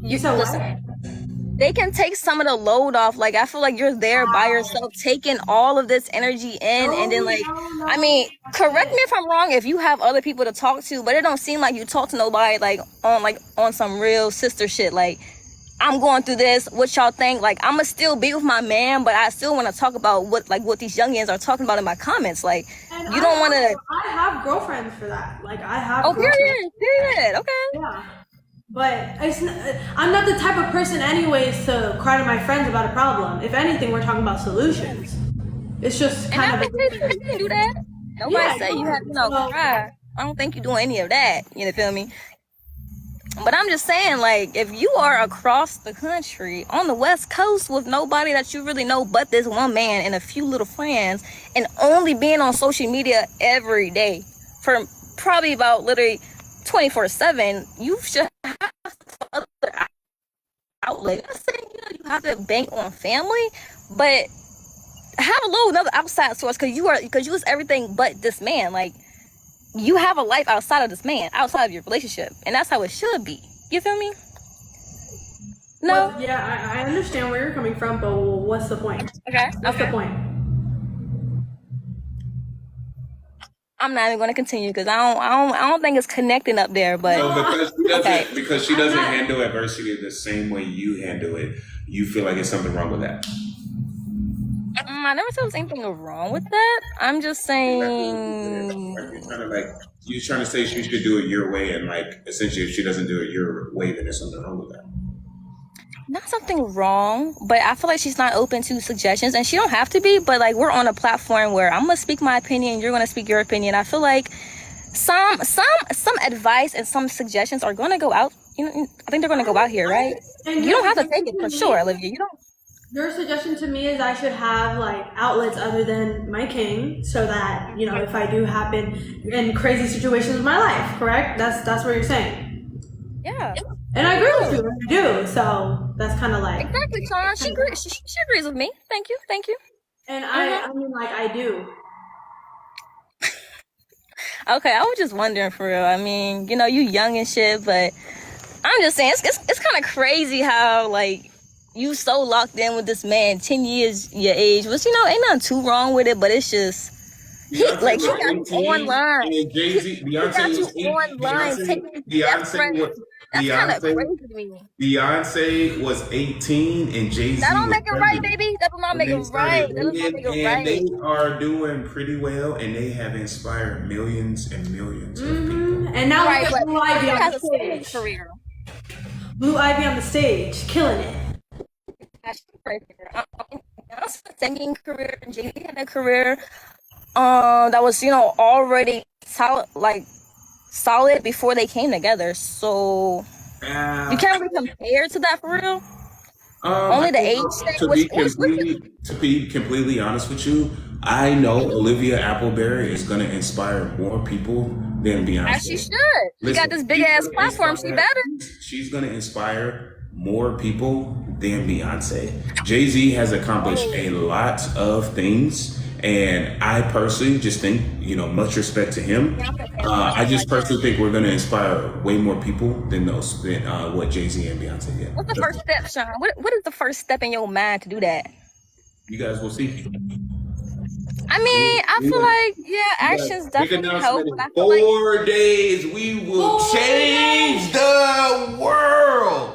You said listen. They can take some of the load off. Like, I feel like you're there by yourself, taking all of this energy in, and then I mean, correct me if I'm wrong if you have other people to talk to, but it don't seem like you talk to nobody on some real sister shit. Like, I'm going through this. What y'all think? Like, I'ma still be with my man, but I still want to talk about what these youngins are talking about in my comments. Like, and you don't want to. I have girlfriends for that. Like I have. Oh, girlfriends. period. Okay. Yeah. But I'm not the type of person, anyways, to cry to my friends about a problem. If anything, we're talking about solutions. It's just kind And of. I think you can do that. Nobody say you have to cry. I don't think you're doing any of that. You feel me? But I'm just saying, like, if you are across the country on the West Coast with nobody that you really know but this one man and a few little friends, and only being on social media every day for probably about literally 24/7, you should have other outlet. I'm saying, you have to bank on family, but have a little another outside source because you was everything but this man. Like, you have a life outside of this man, outside of your relationship, and that's how it should be. You feel me? No. Well, yeah, I understand where you're coming from, but what's the point? Okay. What's the point? I'm not even going to continue because I don't think it's connecting up there. But so because she doesn't handle adversity the same way you handle it, you feel like it's something wrong with that. I never said there was anything wrong with that. I'm just saying. You're trying to say she should do it your way, and like essentially, if she doesn't do it your way, then there's something wrong with that. Not something wrong, but I feel like she's not open to suggestions, and she don't have to be. But like, we're on a platform where I'm gonna speak my opinion, you're gonna speak your opinion. I feel like some advice and some suggestions are gonna go out. I think they're gonna go out here, right? And you don't have to take it for sure, Olivia. You don't. Your suggestion to me is I should have like outlets other than my king, so that if I do happen in crazy situations in my life, correct? That's what you're saying. Yeah. And I agree with you. I do. So that's kind of like exactly, Sean. She agrees with me. Thank you. And I mean, like I do. Okay, I was just wondering for real. I mean, you young and shit, but I'm just saying it's kind of crazy how like. You so locked in with this man, 10 years your age, which ain't nothing too wrong with it, but it's just he got you online. Beyonce was online. That's kind of crazy to me. Beyonce was 18 and Jay-Z. That don't make it right, baby. That does not make it right. And they are doing pretty well, and they have inspired millions and millions of people. And now we got Blue Ivy on the stage. Career. Blue Ivy on the stage, killing it. Singing career, Jay had a career that was already solid before they came together, so you can't really compare to that for real. Only the age to be completely honest with you, I know Olivia Appleberry is going to inspire more people than Beyonce. As she should. She got this big ass platform. She better. She's going to inspire more people than Beyonce. Jay-Z has accomplished a lot of things, and I personally just think, much respect to him. I just personally think we're going to inspire way more people than what Jay-Z and Beyonce did. What's the first step, Sean? What is the first step in your mind to do that? You guys will see. I mean, I feel like, actions definitely help. But I feel 4 days, we will change the world.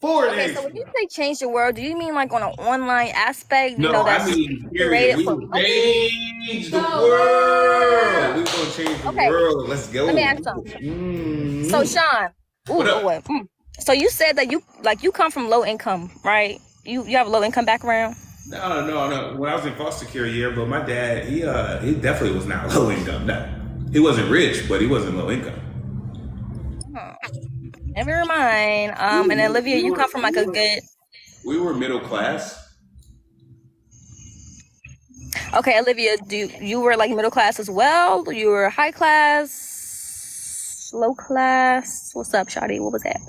4 days. Okay, so when you say change the world, do you mean like on an online aspect? No, that's I mean, period. We will change the world. We're going to change the world. Let's go. Let me ask something. So, Sean, so you said that you come from low income, right? You have a low income background? No. When I was in foster care, but my dad, he definitely was not low income. No, he wasn't rich, but he wasn't low income. Never mind. And then Olivia, you come from like a good. We were middle class. Okay, Olivia, you were like middle class as well? You were high class, low class? What's up, Shawty? What was that?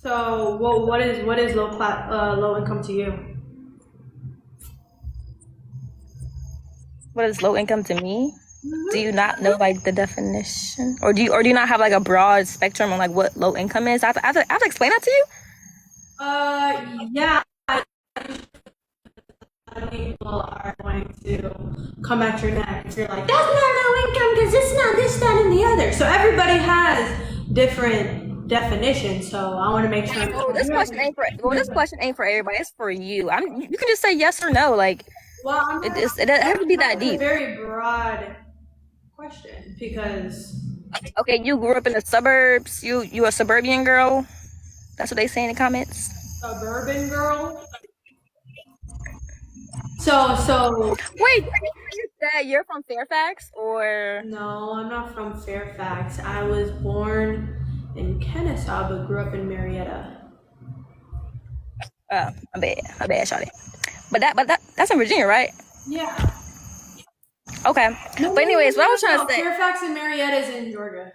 So what is low income to you? What is low income to me? Do you not know like the definition, or do you not have like a broad spectrum on like what low income is? I have to explain that to you. Yeah. People are going to come at your neck if you're like, that's not low income because it's not this, that, and the other. So everybody has different definitions. So I want to make sure. This question ain't for everybody. It's for you. You can just say yes or no. Like, Well, It has to be that it's a deep. very broad question because Okay, you grew up in the suburbs. You a suburban girl. That's what they say in the comments. suburban girl. So Wait, you said you're from Fairfax, or no, I'm not from Fairfax. I was born in Kennesaw, but grew up in Marietta. my bad, Shawty. But that's in Virginia, right? Yeah. Okay. But anyways, what I was trying to say. Fairfax and Marietta is in Georgia.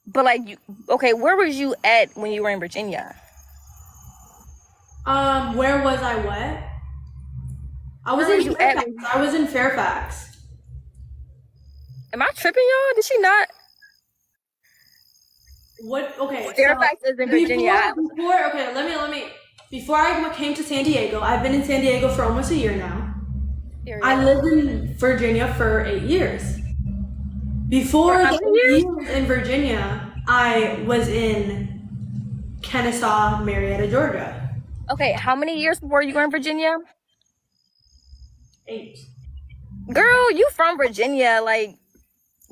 But like, okay, where was you at when you were in Virginia? Where was I? What? I was Where in were you at Fairfax. I was in Fairfax. Am I tripping, y'all? Did she not? What? Okay. Fairfax is in Virginia. Let me. Before I came to San Diego, I've been in San Diego for almost a year now. Period. I lived in Virginia for 8 years. Before For how the many years? 8 years in Virginia, I was in Kennesaw, Marietta, Georgia. Okay, how many years before you were in Virginia? 8. Girl, you from Virginia, like,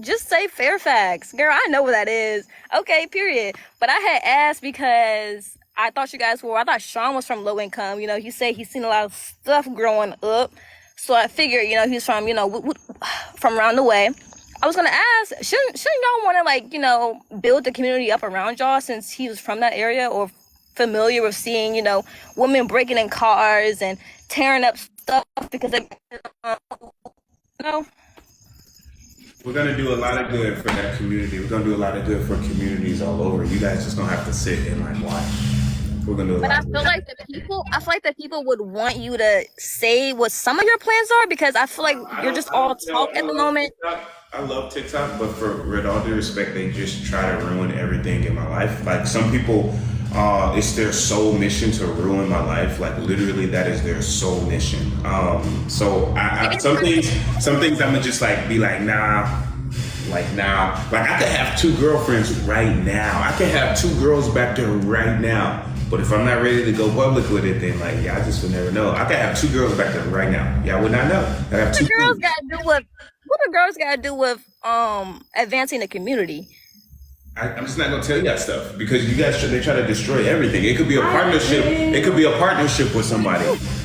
just say Fairfax. Girl, I know what that is. Okay, period. But I had asked because I thought I thought Sean was from low income. You know, he said he's seen a lot of stuff growing up. So I figured, you know, he's from, you know, from around the way. I was gonna ask, shouldn't y'all want to, like, you know, build the community up around y'all since he was from that area, or familiar with seeing, you know, women breaking in cars and tearing up stuff because they, you know? We're gonna do a lot of good for that community. We're gonna do a lot of good for communities all over. You guys just gonna have to sit and like watch. We're gonna do a But lot I of feel good. like the people would want you to say what some of your plans are, because I feel like you're just all talk at the moment. I love TikTok, but with all due respect, they just try to ruin everything in my life. Like some people, it's their sole mission to ruin my life. Like literally, that is their sole mission. So some things I'm gonna just like be like, nah. Like I could have 2 girlfriends right now. I could have 2 girls back there right now. But if I'm not ready to go public with it, then like y'all just would never know. I could have 2 girls back there right now. Y'all would not know. I have 2 What the girls gotta do with advancing the community? I'm just not gonna tell you that stuff because you guys they try to destroy everything. It could be a partnership. It could be a partnership with somebody.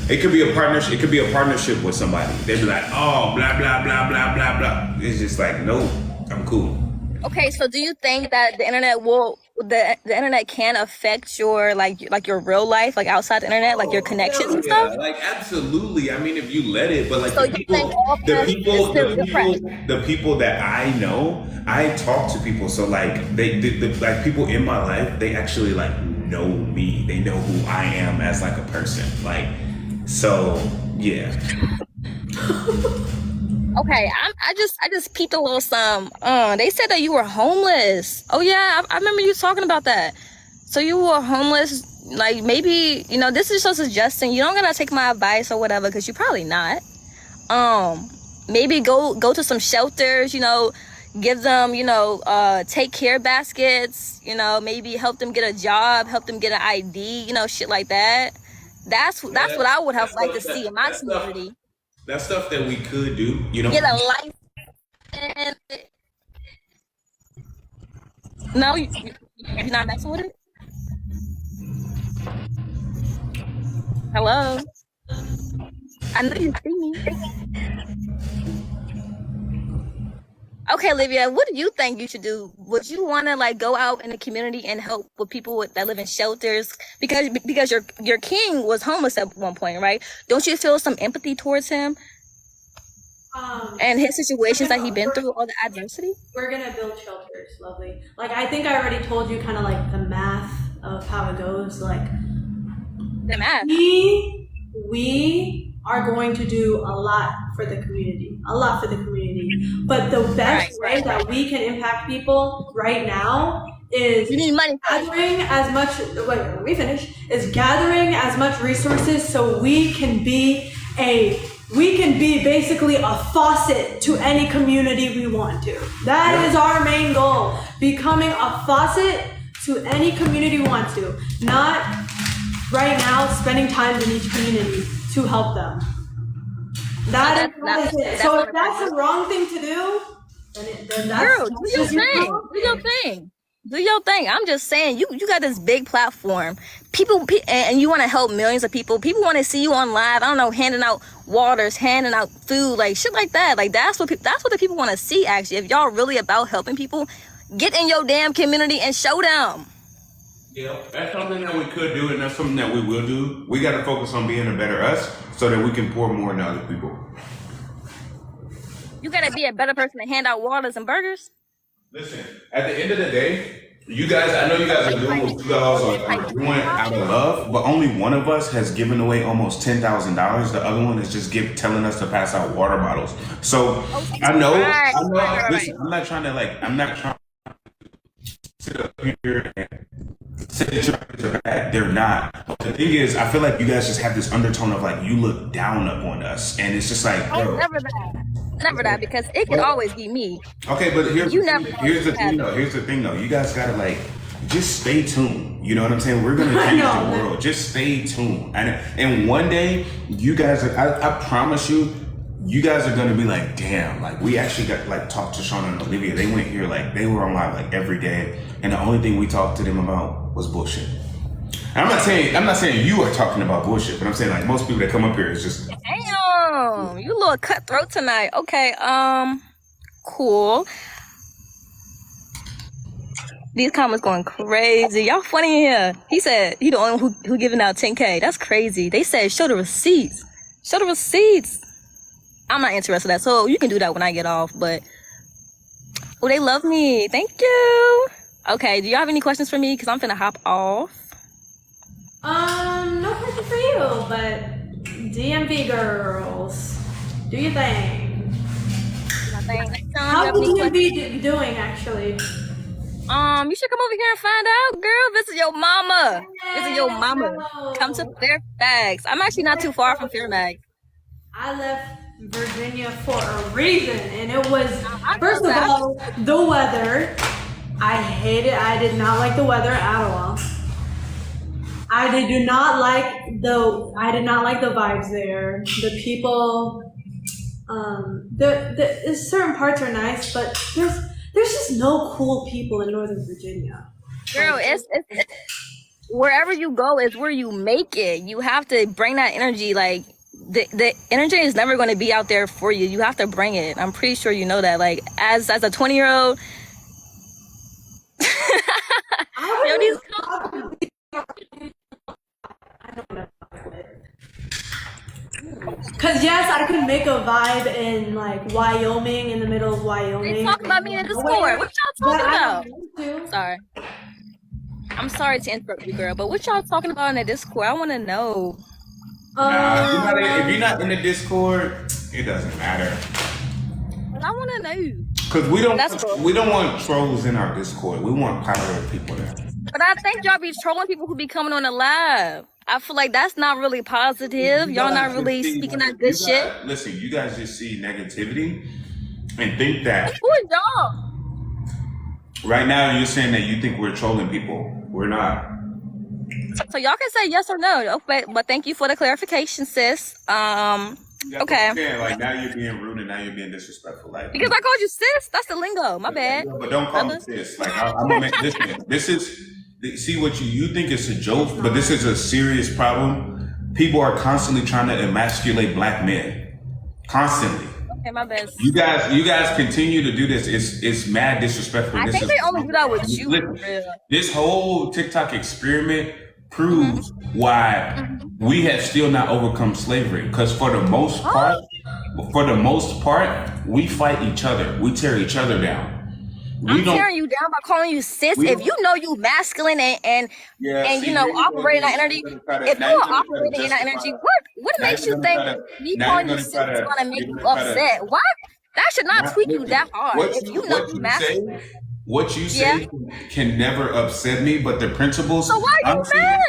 It could be a partnership. It could be a partnership with somebody. They'd be like, oh, blah blah blah blah blah blah. It's just like, no, I'm cool. Okay, so do you think that the internet can affect your like your real life, like outside the internet, like your connections and Yeah, stuff? like absolutely. I mean, if you let it, but like So you think all this is still different? the people that I know, I talk to people. So like the like people in my life, they actually like know me. They know who I am as like a person. Like, so yeah. Okay, I just peeped a little some. They said that you were homeless. Oh yeah, I remember you talking about that. So you were homeless. Like maybe, you know, this is just suggesting you don't gotta take my advice or whatever, because you're probably not. Maybe go to some shelters. You know, give them, you know, take care baskets. You know, maybe help them get a job, help them get an ID. You know, shit like that. That's what I would have liked to see in my community. That's stuff that we could do, you know. Get a license. No, you're not messing with it? Hello? I know you see me. Okay, Olivia, what do you think you should do? Would you want to like go out in the community and help with people that live in shelters? Because your king was homeless at one point, right? Don't you feel some empathy towards him and his situations that he's been through, all the adversity? We're gonna build shelters, lovely. Like I think I already told you kind of like the math of how it goes. Like The math. we are going to do a lot for the community, but the best way that we can impact people right now is You need money. gathering as much gathering as much resources so we can be basically a faucet to any community we want to. That is our main goal, becoming a faucet to any community we want to. Not right now spending time in each community to help them. That is it. So if that's the wrong thing to do, then that's, girl, do your thing. Do your thing. Do your thing. I'm just saying, you got this big platform. People, and you want to help millions of people. People want to see you on live. I don't know, handing out waters, handing out food, like shit like that. Like that's what the people want to see. Actually, if y'all really about helping people, get in your damn community and show them. Yeah, that's something that we could do, and that's something that we will do. We got to focus on being a better us, so that we can pour more into other people. You gotta be a better person to hand out waters and burgers. Listen, at the end of the day, you guys, I know you guys are doing what you guys are doing out of love, but only one of us has given away almost $10,000. The other one is just telling us to pass out water bottles. So I know. Listen, I'm not trying to sit up here and say that you're bad. They're not. The thing is, I feel like you guys just have this undertone of like you look down upon us, and it's just like, bro. Never that, because it can always be me. Okay, but here's the thing though. You guys gotta like just stay tuned. You know what I'm saying? We're gonna change the world. Just stay tuned. And one day, you guys I promise you, you guys are gonna be like, damn, like we actually got like talked to Sean and Olivia. They went here like they were on live like every day, and the only thing we talked to them about was bullshit. And I'm not saying you are talking about bullshit, but I'm saying like most people that come up here is just damn, you a little cutthroat tonight. Okay, cool. These comments going crazy. Y'all funny in here. He said he the only one who giving out 10K. That's crazy. They said show the receipts. Show the receipts. I'm not interested in that, so you can do that when I get off. But oh, they love me. Thank you. Okay, do y'all have any questions for me? Because I'm finna hop off. No question for you, but DMV girls, do your thing. How's the DMV doing, actually? You should come over here and find out, girl. Visit your mama. Visit your mama. Come to Fairfax. I'm actually not too far from Fairfax. I left Virginia for a reason, and it was, first of all, the weather. I hate it. I did not like the weather at all. I did not like the vibes there. The people, the certain parts are nice, but there's just no cool people in Northern Virginia. Girl, it's wherever you go is where you make it. You have to bring that energy. Like the energy is never going to be out there for you. You have to bring it. I'm pretty sure you know that. Like as a 20-year-old. Cause yes, I could make a vibe in like Wyoming, in the middle of Wyoming. They talk about me in Discord. What y'all talking about? Sorry. I'm sorry to interrupt you, girl, but what y'all talking about in the Discord? I want to know. If you're not in the Discord, it doesn't matter. But I want to know. Cause we don't want trolls in our Discord. We want positive people there. But I think y'all be trolling people who be coming on the live. I feel like that's not really positive. Y'all not really speaking that good shit. Listen, you guys just see negativity and think that. Who is y'all? Right now, you're saying that you think we're trolling people. We're not. So y'all can say yes or no. Okay, but thank you for the clarification, sis. Okay. Like now you're being rude and now you're being disrespectful. Like because I called you sis. That's the lingo. My bad. But don't call me sis. Like I'm gonna make this is. See what you think it's a joke, but this is a serious problem. People are constantly trying to emasculate black men, constantly. Okay, my bad. You guys continue to do this. It's mad disrespectful. I think they only do that with you. This whole TikTok experiment proves why we have still not overcome slavery. Because for the most part, we fight each other. We tear each other down. I'm tearing you down by calling you sis. If you know you masculine and you know operating that energy, if you are operating in that energy, what makes you think me calling you sis is gonna make you upset? What? That should not tweak you that hard. If you know you masculine. What you say can never upset me, but the principles. So why are you mad?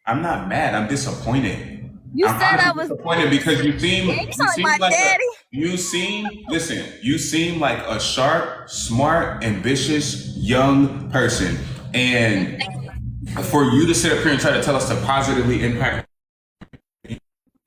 I'm not mad. I'm disappointed. You said I was disappointed because you seem like daddy. You seem like a sharp, smart, ambitious young person, and for you to sit up here and try to tell us to positively impact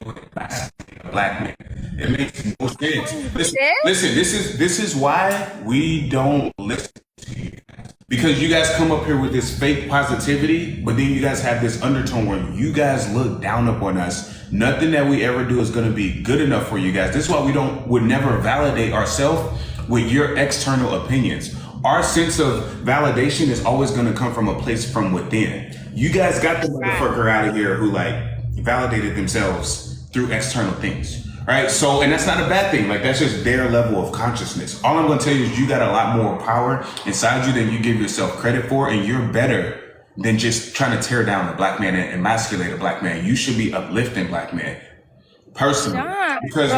a black man. It makes no sense. Listen, this is why we don't listen to you guys. Because you guys come up here with this fake positivity, but then you guys have this undertone where you guys look down upon us. Nothing that we ever do is going to be good enough for you guys. This is why would never validate ourselves with your external opinions. Our sense of validation is always going to come from a place from within. You guys got the motherfucker out of here who like validated themselves through external things, right? So, and that's not a bad thing. Like that's just their level of consciousness. All I'm going to tell you is you got a lot more power inside you than you give yourself credit for, and you're better than just trying to tear down a black man and emasculate a black man. You should be uplifting black men, personally, because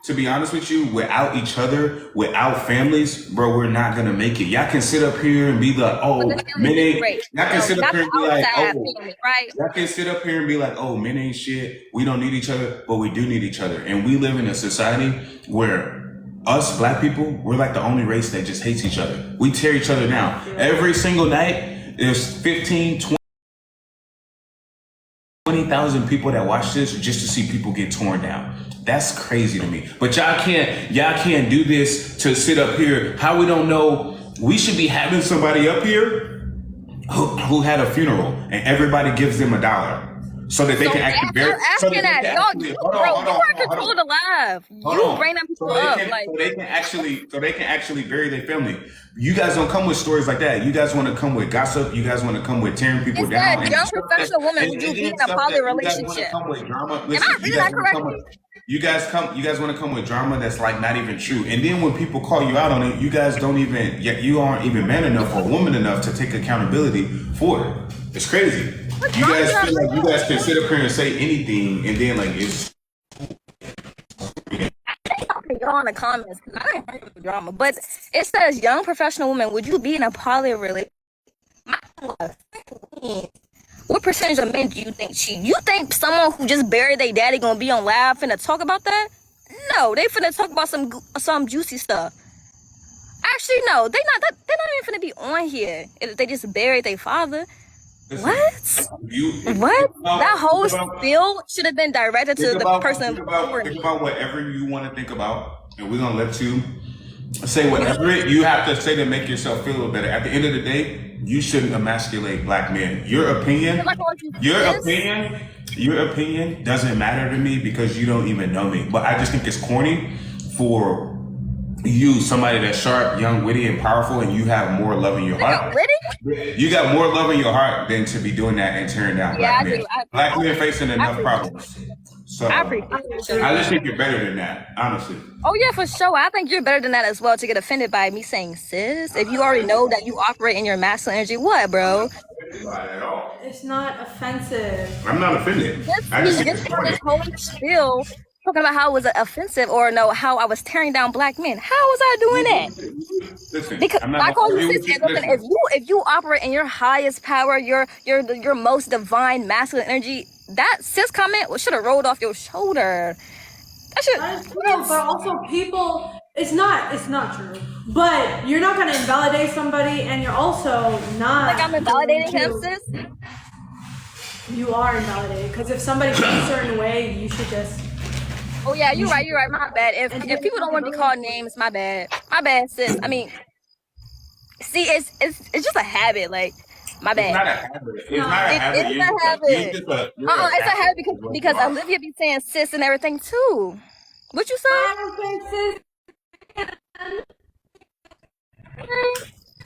to be honest with you, without each other, without families, bro, we're not gonna make it. Y'all can sit up here and be like, oh, men ain't. Y'all can sit up here and be like, oh, y'all can sit up here and be like, oh, men ain't shit. We don't need each other, but we do need each other. And we live in a society where us black people, we're like the only race that just hates each other. We tear each other down. Every single night, there's 15, 20,000 people that watch this just to see people get torn down. That's crazy to me. But y'all can't do this to sit up here. How we don't know? We should be having somebody up here who had a funeral and everybody gives them $1 so that they can actually bury. So they can actually, hold on. You bring them people up, so they can actually bury their family. You guys don't come with stories like that. You guys want to come with gossip. You guys want to come with tearing people down. As a young professional woman, would you be in a poly relationship? Come with drama. Am I reading that correctly? You guys want to come with drama that's like not even true. And then when people call you out on it, you guys don't even, you aren't even man enough or woman enough to take accountability for it. It's crazy. You guys feel like you guys can sit up here and say anything and then like it's. Go in the comments because I ain't heard drama, but it says young professional woman, would you be in a poly relationship? What percentage of men do you think cheat? You think someone who just buried their daddy gonna be on live finna talk about that? No, they finna talk about some juicy stuff. Actually, no, they're not even finna be on here if they just buried their father. Listen, what? That whole spiel should have been directed to the person. Think about whatever you want to think about, and we're gonna let you say whatever you have to say to make yourself feel a little better. At the end of the day, you shouldn't emasculate black men. Your opinion doesn't matter to me because you don't even know me. But I just think it's corny for you, somebody that's sharp, young, witty, and powerful, and you have more love in your heart. You got more love in your heart than to be doing that and tearing down black men. Black men facing enough problems. So I just think you're better than that, honestly. Oh yeah, for sure. I think you're better than that as well to get offended by me saying sis. If you already know that you operate in your masculine energy, what, bro? It's not offensive. I'm not offended. I just think it's funny. This whole spiel talking about how it was offensive or no, how I was tearing down black men. How was I doing that? Listen, because I call you sis. If you operate in your highest power, your most divine masculine energy, that sis comment should have rolled off your shoulder. That is true, but also people, it's not true. But you're not gonna invalidate somebody, and you're also not. Like I'm invalidating him, sis. You are invalidated because if somebody feels a certain way, you should just. Oh yeah, you're right. My bad. If people don't want to be called names, my bad, sis. I mean, see, it's just a habit. Like, my bad. It's not a habit. It's a habit. It's a habit because Olivia be saying sis and everything too. What you say? I don't say sis.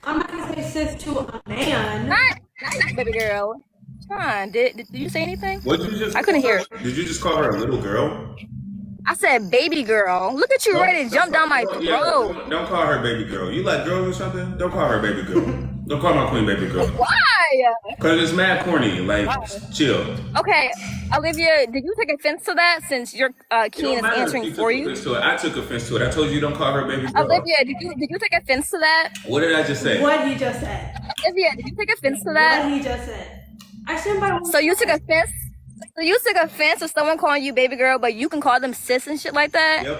I'm not gonna say sis to a man. Not baby girl. Sean, did you say anything? What did you just? I couldn't hear. Did you just call her a little girl? I said baby girl. Look at you ready to jump down my throat. Yeah, don't call her baby girl. You like girls or something? Don't call her baby girl. Don't call my queen baby girl. Why? Because it's mad corny. Like, chill. Okay, Olivia, did you take offense to that since your Keen is answering for you? I took offense to it. I told you don't call her baby girl. Olivia, did you take offense to that? What did I just say? What he just said. Olivia, did you take offense to that? What he just said. I stand by. So you took offense? So you took offense to someone calling you baby girl, but you can call them sis and shit like that? Yep.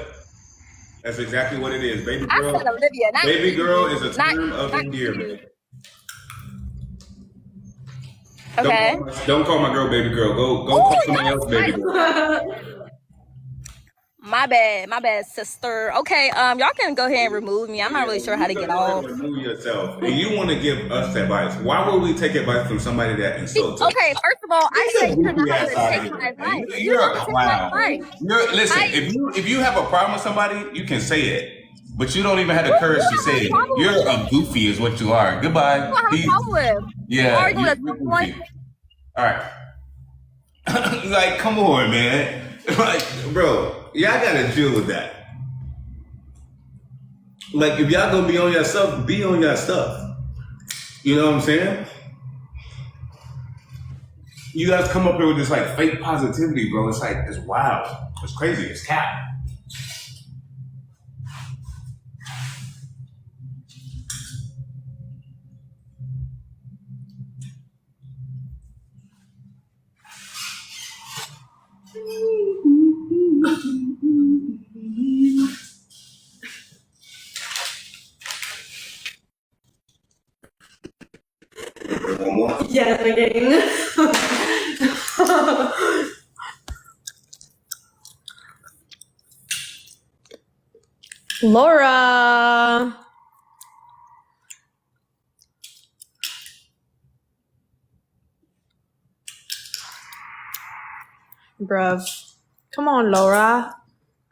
That's exactly what it is. Baby girl. I said Olivia, not baby you. girl is a term of endearment. Okay. Don't call my girl baby girl. Go call somebody else baby girl. My bad, sister. Okay, y'all can go ahead and remove me. I'm not really sure how to get off. Remove yourself. And you want to give us advice. Why would we take advice from somebody that insults us? Okay, first of all, I said you didn't have to take my advice. You You're don't a have to take my clown. advice. Listen, if you have a problem with somebody, you can say it. But you don't even have the courage to say it. You're a goofy is what you are. Goodbye. I have a problem with. Yeah. You're goofy. All right. Like, come on, man. Like, bro, y'all gotta deal with that. Like, if y'all gonna be on your stuff, be on your stuff. You know what I'm saying? You guys come up here with this like fake positivity, bro. It's like, it's wild. It's crazy. It's cap. Yes, again. Laura. Bruv. Come on, Laura.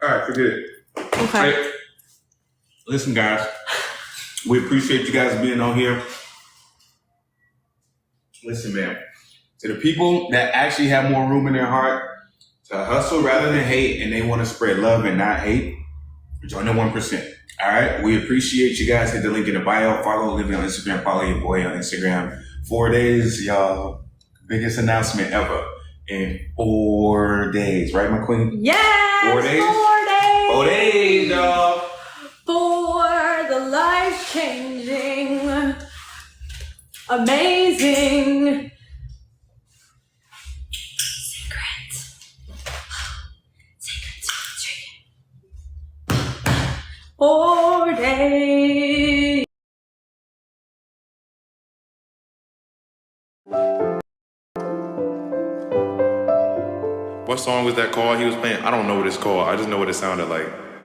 All right, forget it. Okay. Hey, listen, guys. We appreciate you guys being on here. Listen, man. To the people that actually have more room in their heart to hustle rather than hate, and they want to spread love and not hate, join the 1%. All right? We appreciate you guys. Hit the link in the bio. Follow Living on Instagram. Follow your boy on Instagram. 4 days, y'all. Biggest announcement ever. In 4 days. Right, my queen? Yes! 4 days? 4 days! 4 days, y'all. For the life-changing, amazing secret to 4 days. What song was that called? He was playing. I don't know what it's called. I just know what it sounded like.